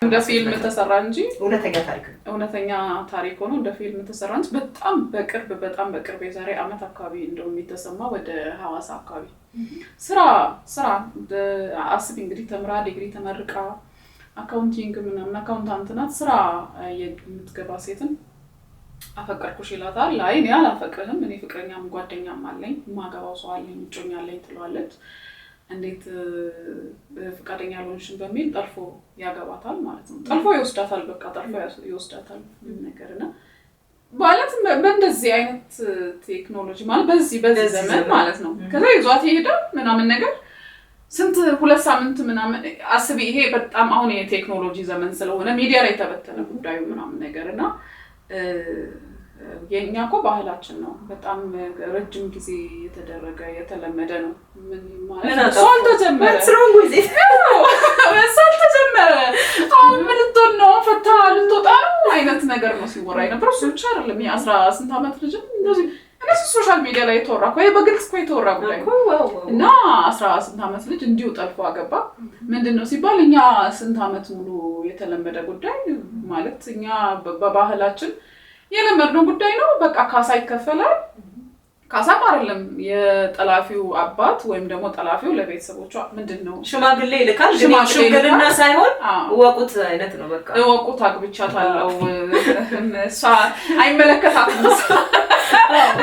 እንደ ፊልም ተሰራ እንጂ እውነተኛ ታሪክ ሆኖ እንደ ፊልም ተሰራ እንጂ በጣም በቅርብ የዛሬ አመት አካባቢ እንደውም የተሰማ ወደ ሐዋሳ አካባቢ ስራ አስቢ እንግዲህ ተምራ ዲግሪ ተመርቃ አካውንቲንግ ምናምን አካውንታንት ናት ስራ የምትገባ ሴትን አፈቀርኩሽ ይላታል አይ እኔ አላፈቅርህም እኔ ፍቅረኛም ጓደኛም አለኝ ማገባው ሰው አለኝ እጮኛ አለኝ ትለዋለች እንዴት ፍቃደኛ አልሆንሽም በሚል ጠልፎ ያገባታል ማለት ነው ጠልፎ ይወስዳታል በቃ ጠልፎ ይወስዳታል ነገርና ማለት በእንደዚህ አይነት ቴክኖሎጂ ማለት በዚህ ዘመን ማለት ነው ከዛ ይዟት ይሄዳል ምናምን ነገር ስንት 2 ሳምንት ምናምን አስቢ ይሄ በጣም አሁን የቴክኖሎጂ ዘመን ስለሆነ ሚዲያ ላይ ተበተነ ጉዳዩ ምናምን ነገርና የኛ እኮ ባህላችን ነው በጣም ረጅም ጊዜ የተደረገ የተለመደ ነው ምን ማለት ነው ተጀመረ አሁን ምን ነው ፈታ ልትወጣ ነው አይነት ነገር ነው ሲወራ ነበር እሱ ብቻ አይደለም የ18 አመት ልጅ እንደዚህ እነሱ ሶሻል ሚዲያ ላይ ተወራ ቆይ በግልጽ ቆይ ተወራ ጉዳይ እና 18 አመት ልጅ እንዲው ጠልፎ አገባ ምንድነው ሲባል እኛ ስንት አመት ሙሉ የተለመደ ጉዳይ ማለት እኛ በባህላችን የለመድነው ጉዳይ ነው በቃ ካሳ ይከፈላል ካሳ አይደለም የጠላፊው አባት ወይም ደግሞ ጠላፊው ለቤተሰቦቿ ምንድነው ሽማግሌ ይልካል ሽማግሌና ሳይሆን ወቁት አይነት ነው በቃ ወቁት አግብቻታለሁ እሷ አይመለከታትም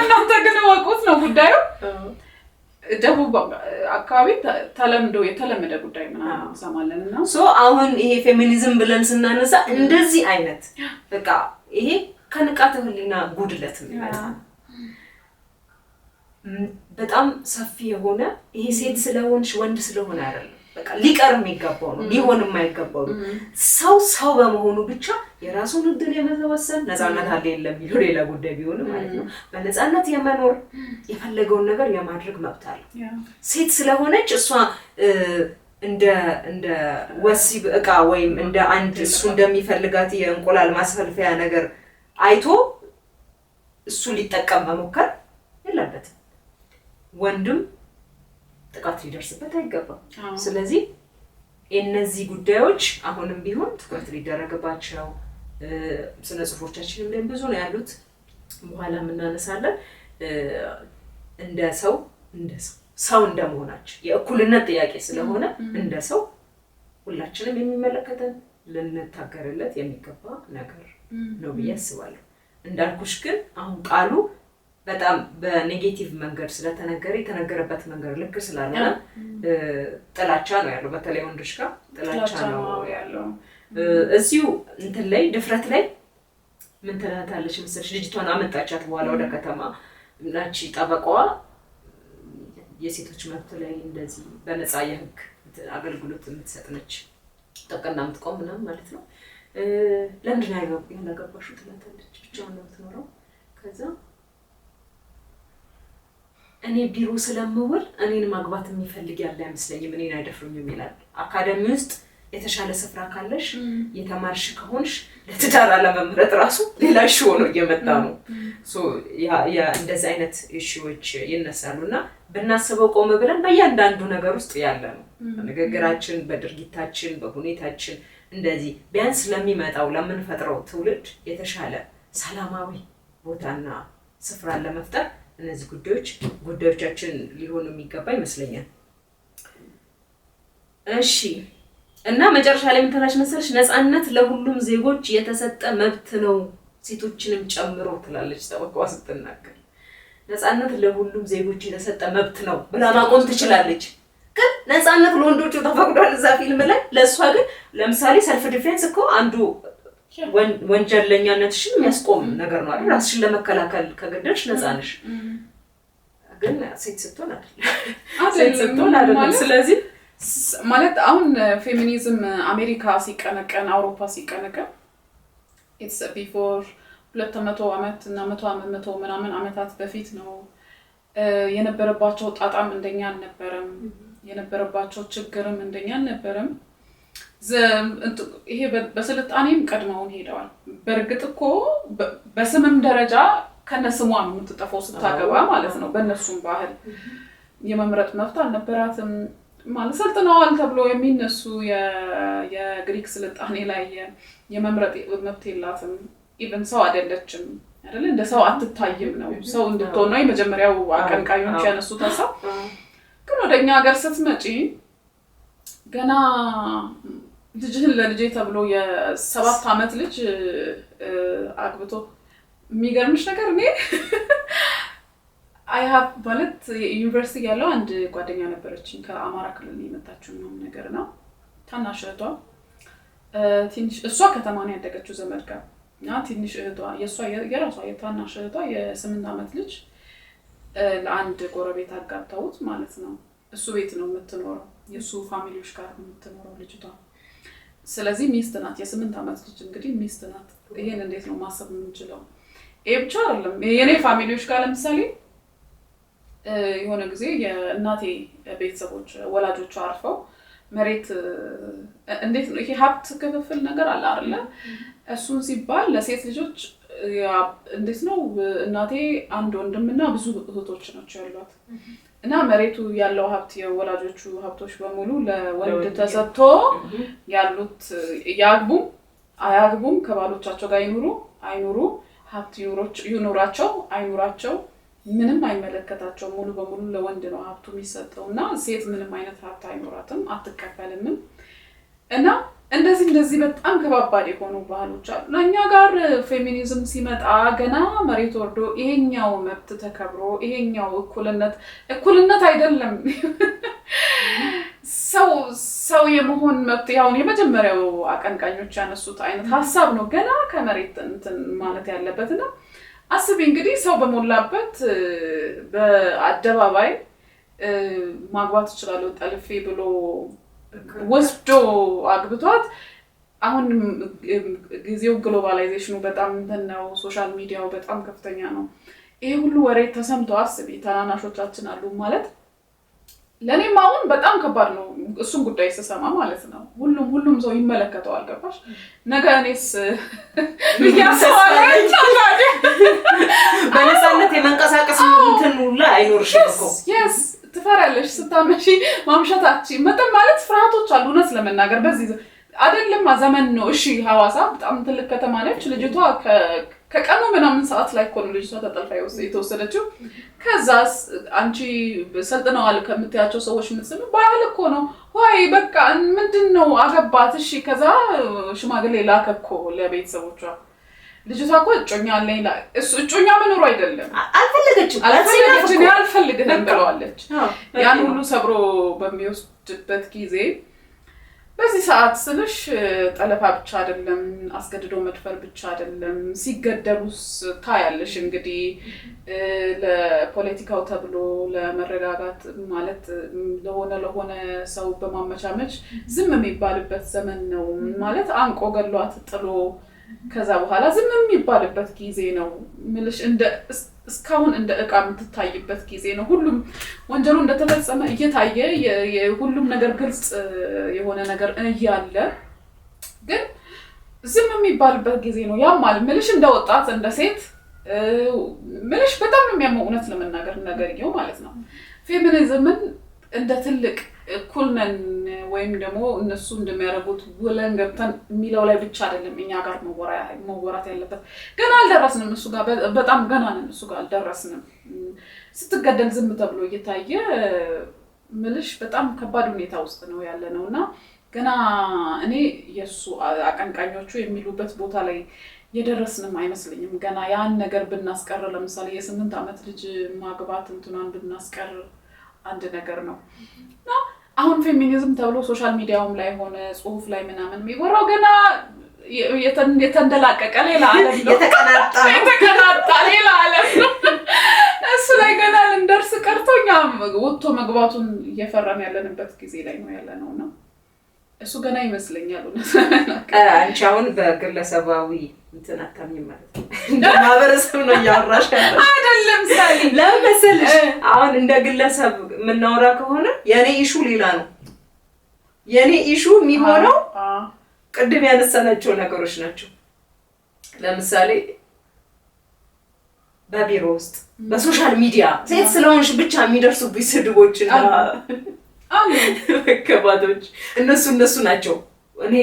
እናንተ ግን ወቁት ነው ጉዳዩ ደቡብ አካባቢ የተለመደ ጉዳይ ምናምን ሰማለንና አሁን ይሄ ፌሚኒዝም ብለን ስናነሳ እንደዚህ አይነት በቃ ይሄ ከንቃተ ህሊና ጉድለት ነው በጣም ሰፊ የሆነ ይሄ ሴት ስለሆንሽ ወንድ ስለሆነ አይደለም በቃ ሊቀር የሚገባው ነው ሊሆን የማይገባው ነው ሰው በመሆኑ ብቻ የራሱን እድል የመወሰን ነፃነት አለ የለም ይሉ ሌላ ጉዳይ ቢሆን ማለት ነው በነፃነት የመኖር የፈለገውን ነገር የማድረግ መብት አለ ሴት ስለሆነች እሷ እንደ ወሲብ እቃ ወይም እንደ አንድ እሱ እንደሚፈልጋት የእንቁላል ማስፈልፈያ ነገር አይቶ እሱ ሊጠቀም መሞከር የለበትም ወንድም ጥቃት ሊደርስበት አይገባም ስለዚህ እነዚህ ጉዳዮች አሁንም ቢሆን ትኩረት ሊደረግባቸው ስነ ጽሁፎቻችንም ላይ ብዙ ነው ያሉት በኋላ እናነሳለን እንደ ሰው እንደመሆናችን የእኩልነት ጥያቄ ስለሆነ እንደ ሰው ሁላችንም የሚመለከተን ልንታገርለት የሚገባ ነገር ነው ብያስባለሁ እንዳልኩሽ ግን አሁን ቃሉ በጣም በኔጌቲቭ መንገድ ስለተነገረ የተነገረበት መንገድ ልክ ስላልሆነ ጥላቻ ነው ያለው በተለይ ወንዶች ጋር ጥላቻ ነው ያለው እዚሁ እንትን ላይ ድፍረት ላይ ምን ተላታለች መሰለሽ ልጅቷን አመጣቻት በኋላ ወደ ከተማ ናቺ ጠበቃዋ የሴቶች መብት ላይ እንደዚህ በነፃ የህግ አገልግሎት የምትሰጥ ነች ጠበቃና የምትቆም ምናምን ማለት ነው ለምንድን ነው ያገባሽው ትላታለች ብቻዋን ነው የምትኖረው ከዛ እኔ ቢሮ ስለምውል እኔን ማግባት የሚፈልግ ያለ አይመስለኝም እኔን አይደፍሩኝም ይላል አካዳሚ ውስጥ የተሻለ ስፍራ ካለሽ የተማርሽ ከሆንሽ ለትዳር አለመምረጥ ራሱ ሌላ ሹ ነው እየመጣ ነው ያ እንደዚህ አይነት ኢሹዎች ይነሳሉና ብናስበው ቆም ብለን በእያንዳንዱ ነገር ውስጥ ያለ ነው በንግግራችን በድርጊታችን በሁኔታችን እንደዚህ ቢያንስ ለሚመጣው ለምንፈጥረው ትውልድ የተሻለ ሰላማዊ ቦታና ስፍራ ለመፍጠር እነዚህ ጉዳዮቻችን ሊሆኑ የሚገባ ይመስለኛል እሺ እና መጨረሻ ላይ ምን ተናሽ መሰለሽ ነፃነት ለሁሉም ዜጎች የተሰጠ መብት ነው ሴቶችንም ጨምሮ ትላለች ጠበቃዋ ስትናገር ነፃነት ለሁሉም ዜጎች የተሰጠ መብት ነው ብላ ማቆም ትችላለች ግን ነፃነት ለወንዶቹ ተፈቅዷል እዛ ፊልም ላይ ለሷ ግን ለምሳሌ ሰልፍ ዲፌንስ እኮ አንዱ ወንጀለኛነትሽን የሚያስቆም ነገር ነው አይደል ራስሽን ለመከላከል ከገደልሽ ነፃ ነሽ ግን ሴት ስትሆን አይደለም ስለዚህ ማለት አሁን ፌሚኒዝም አሜሪካ ሲቀነቀን አውሮፓ ሲቀነቀን it's before 200 አመት እና 100 ምናምን አመታት በፊት ነው የነበረባቸው ጣጣም እንደኛ አልነበረም የነበረባቸው ችግርም እንደኛ አልነበረም ይሄ በስልጣኔም ቀድመውን ሄደዋል በርግጥ እኮ በስምም ደረጃ ከነስሟ ነው የምትጠፋው ስታገባ ማለት ነው በእነሱም ባህል የመምረጥ መብት አልነበራትም ማለት ሰልጥነዋል ተብሎ የሚነሱ የግሪክ ስልጣኔ ላይ የመምረጥ መብት የላትም። ኢቨን ሰው አይደለችም አይደለ? እንደ ሰው አትታይም ነው ሰው እንድትሆን ነው የመጀመሪያው አቀንቃኞች ያነሱት ሀሳብ። ግን ወደኛ ሀገር ስትመጪ ገና ልጅህን ለልጄ ተብሎ የ7 ዓመት ልጅ አግብቶ የሚገርምሽ ነገር እኔ ማለት ዩኒቨርሲቲ ያለው አንድ ጓደኛ ነበረችኝ ከአማራ ክልል የመጣችው ነው ነገር ነው። ታናሽ እህቷ ትንሽ እሷ ከተማ ነው ያደገችው ዘመድ ጋር እና ትንሽ እህቷ የራሷ የታናሽ እህቷ የ8 ዓመት ልጅ ለአንድ ጎረቤት አጋብተውት ማለት ነው። እሱ ቤት ነው የምትኖረው፣ የሱ ፋሚሊዎች ጋር ነው የምትኖረው ልጅቷ። ስለዚህ ሚስት ናት፣ የ8 ዓመት ልጅ እንግዲህ ሚስት ናት። ይሄን እንዴት ነው ማሰብ የምንችለው? ይሄ ብቻ አይደለም። የኔ ፋሚሊዎች ጋር ለምሳሌ የሆነ ጊዜ የእናቴ ቤተሰቦች ወላጆቿ አርፈው መሬት እንዴት ነው ይሄ ሀብት ክፍፍል ነገር አለ አይደለ? እሱን ሲባል ለሴት ልጆች እንዴት ነው እናቴ አንድ ወንድምና ብዙ እህቶች ናቸው ያሏት እና መሬቱ ያለው ሀብት የወላጆቹ ሀብቶች በሙሉ ለወንድ ተሰጥቶ ያሉት ያግቡም አያግቡም ከባሎቻቸው ጋር ይኑሩ አይኑሩ ሀብት ይኑራቸው አይኑራቸው ምንም አይመለከታቸው ሙሉ በሙሉ ለወንድ ነው ሀብቱ የሚሰጠውና ሴት ምንም አይነት ሀብት አይኖራትም አትከፈልም። እና እንደዚህ በጣም ከባባድ የሆኑ ባህሎች አሉ። ለኛ ጋር ፌሚኒዝም ሲመጣ ገና መሬት ወርዶ ይሄኛው መብት ተከብሮ ይሄኛው እኩልነት አይደለም ሰው የመሆን መብት ያው የመጀመሪያው አቀንቃኞች ያነሱት አይነት ሀሳብ ነው ገና ከመሬት እንትን ማለት ያለበትና አስቢ እንግዲህ ሰው በሞላበት በአደባባይ ማግባት ይችላል ጠልፌ ብሎ ወስዶ አግብቷት። አሁን ጊዜው ግሎባላይዜሽኑ በጣም ነው፣ ሶሻል ሚዲያው በጣም ከፍተኛ ነው። ይሄ ሁሉ ወሬ ተሰምቶ አስቢ ታናናሾቻችን አሉ ማለት ለኔም አሁን በጣም ከባድ ነው እሱን ጉዳይ ስሰማ ማለት ነው። ሁሉም ሰው ይመለከተዋል ገባሽ? ነገ እኔስ በነፃነት የመንቀሳቀስ እንትን ሁላ አይኖርሽም እኮ yes ትፈራለሽ ስታመሺ ማምሸታቺ መጠን ማለት ፍርሃቶች አሉ። እውነት ለመናገር በዚህ አይደለም ዘመን ነው። እሺ ሐዋሳ በጣም ትልቅ ከተማ ነች። ልጅቷ ከቀኑ ምናምን ሰዓት ላይ እኮ ነው ልጅቷ ተጠልፋ የተወሰደችው። ከዛስ አንቺ ሰልጥነዋል ከምትያቸው ሰዎች የምትሰሚ ባህል እኮ ነው ወይ በቃ ምንድነው አገባት። እሺ ከዛ ሽማግሌ ላከ እኮ ለቤተሰቦቿ። ልጅቷ እኮ እጮኛ አለኝ እሱ እጮኛ መኖሩ አይደለም አልፈልግህም ብለዋለች። ያን ሁሉ ሰብሮ በሚወስድበት ጊዜ በዚህ ሰዓት ስልሽ ጠለፋ ብቻ አይደለም አስገድዶ መድፈር ብቻ አይደለም ሲገደሉስ ታያለሽ። እንግዲህ ለፖለቲካው ተብሎ ለመረጋጋት ማለት ለሆነ ሰው በማመቻመች ዝም የሚባልበት ዘመን ነው ማለት አንቆ ገሏት ጥሎ ከዛ በኋላ ዝም የሚባልበት ጊዜ ነው ምልሽ እስካሁን እንደ ዕቃ የምትታይበት ጊዜ ነው። ሁሉም ወንጀሉ እንደተፈጸመ እየታየ የሁሉም ነገር ግልጽ የሆነ ነገር እያለ ግን ዝም የሚባልበት ጊዜ ነው። ያማል ምልሽ እንደ ወጣት እንደ ሴት ምልሽ በጣም ነው የሚያመው እውነት ለመናገር ነገርየው ማለት ነው። ፌሚኒዝምን እንደ ትልቅ እኩል ነን ወይም ደግሞ እነሱ እንደሚያደርጉት ውለን ገብተን የሚለው ላይ ብቻ አይደለም እኛ ጋር መወራት ያለበት። ገና አልደረስንም እሱ ጋር በጣም ገና ነን እሱ ጋር አልደረስንም። ስትገደል ዝም ተብሎ እየታየ ምልሽ በጣም ከባድ ሁኔታ ውስጥ ነው ያለነውና ገና እኔ የሱ አቀንቃኞቹ የሚሉበት ቦታ ላይ የደረስንም አይመስልኝም። ገና ያን ነገር ብናስቀር ለምሳሌ የ8 ዓመት ልጅ ማግባት እንትናን ብናስቀር አንድ ነገር ነው። አሁን ፌሚኒዝም ተብሎ ሶሻል ሚዲያውም ላይ ሆነ ጽሁፍ ላይ ምናምን የሚወራው ገና የተንደላቀቀ ሌላ ዓለም ነው፣ የተቀናጣ ሌላ ዓለም ነው። እሱ ላይ ገና ልንደርስ ቀርቶኛ ወጥቶ መግባቱን እየፈራን ያለንበት ጊዜ ላይ ነው ያለነውና እሱ ገና ይመስለኛል። አንቺ አሁን በግለሰባዊ እንትን አታምኚም ማለት ነው። እንደ ማህበረሰብ ነው እያወራሽ ያለሽ አይደለም ሳሊ። ለምሳሌ አሁን እንደ ግለሰብ የምናወራ ከሆነ የኔ ኢሹ ሌላ ነው። የኔ ኢሹ የሚሆነው ቅድም ያነሳናቸው ነገሮች ናቸው። ለምሳሌ በቢሮ ውስጥ በሶሻል ሚዲያ ሴት ስለሆንሽ ብቻ የሚደርሱብኝ ስድቦችና ከባዶች እነሱ ናቸው። እኔ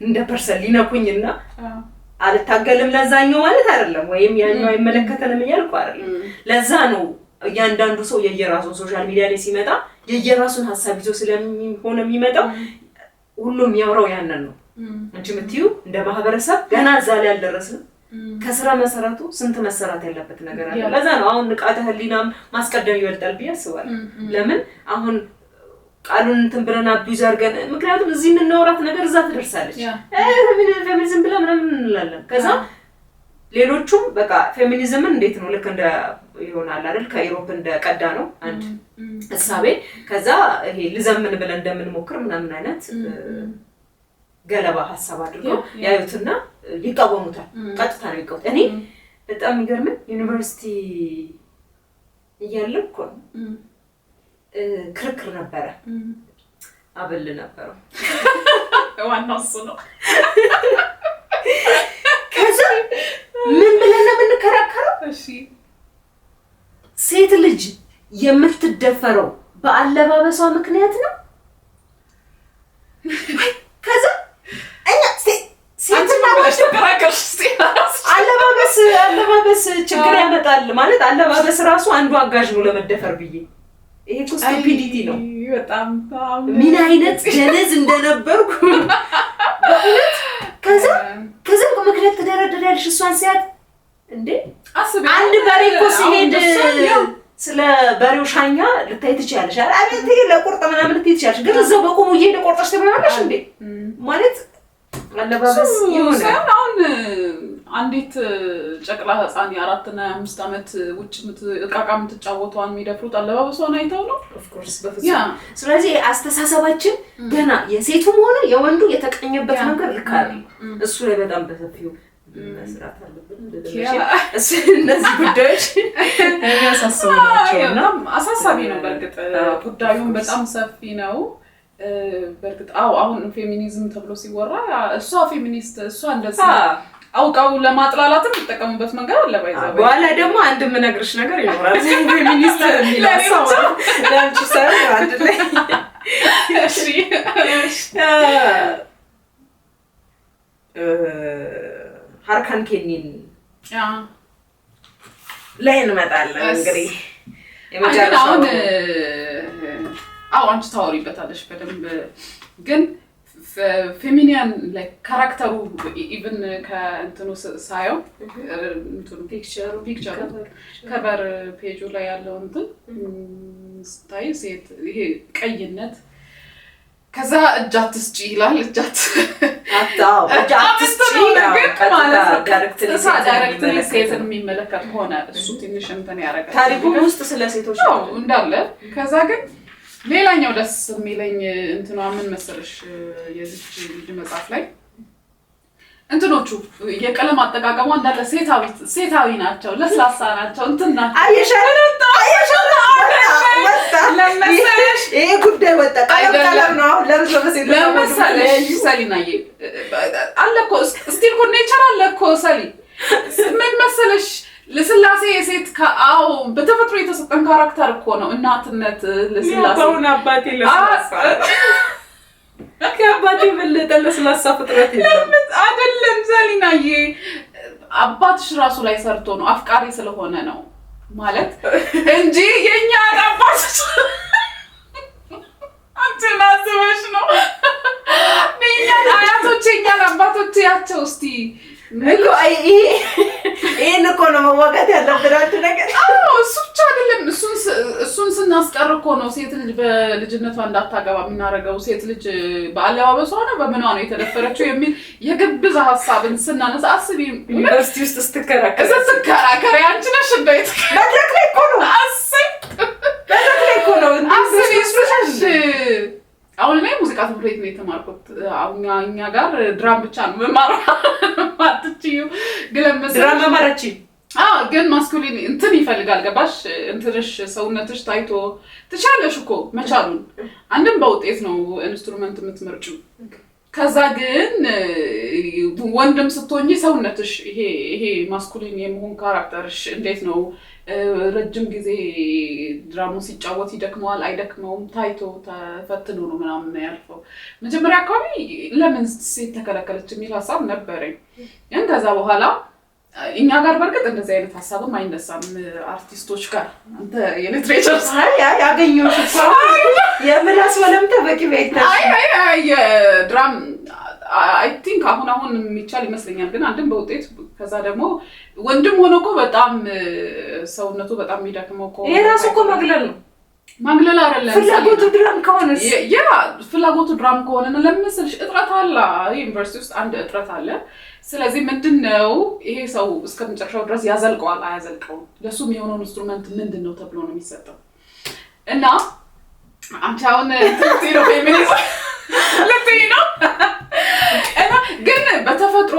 እንደ ፐርሰን ሊነኩኝና አልታገልም ለዛኛው ማለት አይደለም፣ ወይም ያኛው አይመለከተንም እያልኩ አይደለም። ለዛ ነው እያንዳንዱ ሰው የየራሱን ሶሻል ሚዲያ ላይ ሲመጣ የየራሱን ሀሳብ ይዞ ስለሚሆን የሚመጣው ሁሉም ያወራው ያንን ነው። አንቺ የምትዩ እንደ ማህበረሰብ ገና እዛ ላይ አልደረስንም። ከስራ መሰረቱ ስንት መሰራት ያለበት ነገር አለ። ለዛ ነው አሁን ንቃተ ህሊናም ማስቀደም ይወልዳል ብዬ አስባለሁ። ለምን አሁን ቃሉን እንትን ብለን አቢዩዝ አድርገን፣ ምክንያቱም እዚህ የምናወራት ነገር እዛ ትደርሳለች። ፌሚኒዝም ብለን ምናምን እንላለን። ከዛ ሌሎቹም በቃ ፌሚኒዝምን እንዴት ነው ልክ እንደ ይሆናል አይደል ከኢሮፕ እንደቀዳ ነው አንድ እሳቤ። ከዛ ይሄ ልዘምን ብለን እንደምንሞክር ምናምን አይነት ገለባ ሀሳብ አድርገው ያዩትና ይቃወሙታል። ቀጥታ ነው ይቃወሙት። እኔ በጣም የሚገርምን ዩኒቨርሲቲ እያለሁ እኮ ክርክር ነበረ። አበል ነበረው ዋናው እሱ ነው። ከዛ ምን ብለን ነው የምንከራከረው? እሺ ሴት ልጅ የምትደፈረው በአለባበሷ ምክንያት ነው። ከዛ እኛ አለባበስ ችግር ያመጣል ማለት አለባበስ ራሱ አንዱ አጋዥ ነው ለመደፈር ብዬ ይሄ ስቱፒዲቲ ነው። በጣም ምን አይነት ደነዝ እንደነበርኩ ከዛ ምክንያት ተደረደረልሽ እሷን ሲያት እንዴ አንድ በሬ እኮ ሲሄድ ስለ በሬው ሻኛ ልታይ ትችያለሽ አይደል? አቤት ለቁርጥ ምናምን ልታይ ትችያለሽ፣ ግን እዛው በቁሙ እየሄደ ቆርጠሽ ትበላለሽ እንዴ ማለት አለባበስ ይሆነ። አሁን አንዲት ጨቅላ ህፃን የ4 እና 5 ዓመት ውጭ እቃቃ የምትጫወተዋን የሚደፍሩት አለባበሷን አይተው ነው። ኦፍ ኮርስ በፍጹም። ስለዚህ አስተሳሰባችን ገና የሴቱም ሆነ የወንዱ የተቀኘበት ነገር ልክ አይደል? እሱ ላይ በጣም በሰፊው መስራት አለብን። እነዚህ ጉዳዮች የሚያሳስቡ ናቸውና አሳሳቢ ነው። በእርግጥ ጉዳዩም በጣም ሰፊ ነው። በእርግጥ አሁን ፌሚኒዝም ተብሎ ሲወራ እሷ ፌሚኒስት እሷ እንደዚህ አውቃው ለማጥላላትም ተጠቀሙበት መንገድ አለ። ባይዛው በኋላ ደግሞ አንድ የምነግርሽ ነገር ይኖራል። ፌሚኒስት የሚላሰው ለአንቺ ሰው አንድ ላይ እሺ ሃርካን ኬኒን ላይ እንመጣለን። እንግዲህ የመጨረሻው አንቺ ታወሪበታለሽ በደንብ ግን ፌሚኒያን ላይክ ካራክተሩ ኢቭን ከእንትኑ ሳየው እንትኑ ፒክቸሩ ከቨር ፔጁ ላይ ያለው እንትን ስታይ ሴት ይሄ ቀይነት ከዛ እጃት ስጪ ይላል። እጃት ስጪ ዳይሬክትሊ ሴትን የሚመለከት ሆነ እሱ ትንሽ እንትን ያደርጋል። ታሪኩ ውስጥ ስለ ሴቶች እንዳለ ከዛ ግን ሌላኛው ደስ የሚለኝ እንትኗ ምን መሰለሽ የዚች ልጅ መጽሐፍ ላይ እንትኖቹ የቀለም አጠቃቀሟ እንዳለ ሴታዊ ናቸው፣ ለስላሳ ናቸው። እንትና ለመሰለሽ ይሄ ጉዳይ ወጣ ቀለም ነው ለመሰለሽ ሰሊናዬ አለ እኮ ስቲል እኮ ኔቸር አለ እኮ ሰሊ ምን መሰለሽ ለስላሴ የሴት በተፈጥሮ የተሰጠን ካራክተር እኮ ነው። እናትነት ለስላሴ ነው። አባቴ ለስላሳ ከአባቴ በለጠ ለስላሳ ፍጥረት የለም አይደለም ሰሊናዬ። አባትሽ ራሱ ላይ ሰርቶ ነው አፍቃሪ ስለሆነ ነው ማለት እንጂ የኛ አባቶች አንተና ዘመሽ ነው የኛ አያቶች የኛ አባቶች ያቸው እስቲ ይሄን እኮ ነው መዋጋት ያለብን አንድ ነገር። እሱ ብቻ አይደለም። እሱን ስናስቀር እኮ ነው ሴት ልጅ በልጅነቷ እንዳታገባ የምናደርገው። ሴት ልጅ በአለባበሷ ነው በምኗ ነው የተደፈረችው የሚል የግብዝ ሀሳብን ስናነሳ አስቢ። ዩኒቨርሲቲ ውስጥ ስትከራከሪ አንቺ ነሽ እንደት መድረክ ላይ እኮ ነው መድረክ ላይ እኮ ነው አስቢ። አሁን ላይ ሙዚቃ ትምህርት ቤት ነው የተማርኩት። እኛ ጋር ድራም ብቻ ነው መማር አትችዩ ግለመሰ ድራም መማራቺ ግን ማስኩሊን እንትን ይፈልጋል። ገባሽ? እንትንሽ ሰውነትሽ ታይቶ ትቻለሽ እኮ መቻሉን። አንድም በውጤት ነው ኢንስትሩመንት የምትመርጪው። ከዛ ግን ወንድም ስትሆኚ ሰውነትሽ ይሄ ማስኩሊን የመሆን ካራክተርሽ እንዴት ነው? ረጅም ጊዜ ድራማ ሲጫወት ይደክመዋል አይደክመውም ታይቶ ተፈትኖ ነው ምናምን ያልፈው። መጀመሪያ አካባቢ ለምን ሴት ተከለከለች የሚል ሀሳብ ነበረኝ። ግን ከዛ በኋላ እኛ ጋር በርግጥ እንደዚህ አይነት ሀሳብም አይነሳም አርቲስቶች ጋር። አንተ የሊትሬቸር ያገኘሁሽ እኮ የምላስ ወለምታ በቂ ቤታሽ የድራም አይ ቲንክ አሁን የሚቻል ይመስለኛል። ግን አንድም በውጤት ከዛ ደግሞ ወንድም ሆኖ እኮ በጣም ሰውነቱ በጣም የሚደክመው እኮ ይሄ ራሱ እኮ ማግለል ነው። ማግለል አይደለም ፍላጎቱ ድራም ከሆነስ ፍላጎቱ ድራም ከሆነ ለምንስልሽ እጥረት አለ። ዩኒቨርሲቲ ውስጥ አንድ እጥረት አለ። ስለዚህ ምንድነው ይሄ ሰው እስከመጨረሻው ድረስ ያዘልቀዋል አያዘልቀውም፣ ለሱም የሆነው ኢንስትሩመንት ምንድነው ተብሎ ነው የሚሰጠው። እና አንቺ አሁን ትክክል ነው ፌሚኒዝም ለጥይ ነው። እና ግን በተፈጥሮ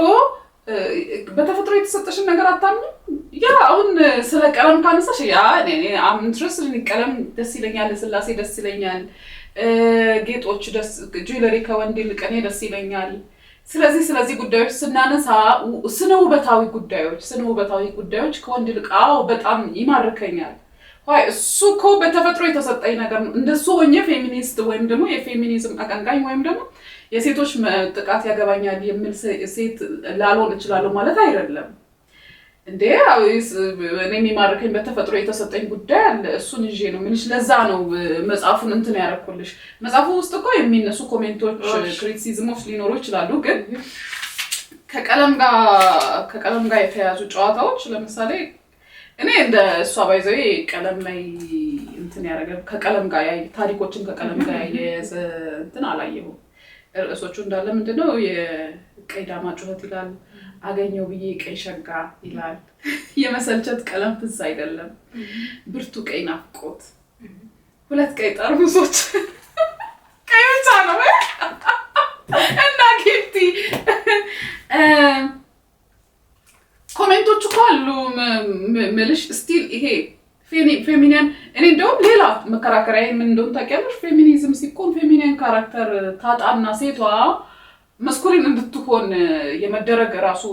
የተሰጠሽን ነገር አታምኚም? ያ አሁን ስለ ቀለም ካነሳሽ እኔ ኢንትረስት ቀለም ደስ ይለኛል፣ ስላሴ ደስ ይለኛል፣ ጌጦች ጁዌለሪ ከወንድ ይልቅ እኔ ደስ ይለኛል። ስለዚህ ጉዳዮች ስናነሳ ስነ ውበታዊ ጉዳዮች ከወንድ ይልቅ በጣም ይማርከኛል። እሱ እኮ በተፈጥሮ የተሰጠኝ ነገር ነው። እንደሱ ሆኜ ፌሚኒስት ወይም ደግሞ የፌሚኒዝም አቀንቃኝ ወይም ደግሞ የሴቶች ጥቃት ያገባኛል የሚል ሴት ላልሆን እችላለሁ ማለት አይደለም እንዴ። እኔ የሚማርከኝ በተፈጥሮ የተሰጠኝ ጉዳይ አለ፣ እሱን ይዤ ነው የምልሽ። ለዛ ነው መጽሐፉን እንትን ያደረኩልሽ። መጽሐፉ ውስጥ እኮ የሚነሱ ኮሜንቶች፣ ክሪቲሲዝሞች ሊኖሩ ይችላሉ። ግን ከቀለም ጋር የተያዙ ጨዋታዎች ለምሳሌ እኔ እንደ እሷ ባይዘው ቀለም ላይ እንትን ያደረገ ከቀለም ጋር ታሪኮችን ከቀለም ጋር ያያዘ እንትን አላየሁም። ርዕሶቹ እንዳለ ምንድነው የቀይ ዳማ ጩኸት ይላል፣ አገኘው ብዬ ቀይ ሸጋ ይላል፣ የመሰልቸት ቀለም ትዝ አይደለም፣ ብርቱ ቀይ ናፍቆት፣ ሁለት ቀይ ጠርሙሶች ቀይ ብቻ ነው እና ጊፍቲ ኮሜንቶች እኮ አሉ ምልሽ። ስቲል ይሄ ፌሚኒያን እኔ እንደውም ሌላ መከራከሪያ ምን እንደሆነ ታውቂያለሽ? ፌሚኒዝም ሲኮን ፌሚኒያን ካራክተር ታጣና ሴቷ መስኩሊን እንድትሆን የመደረግ ራሱ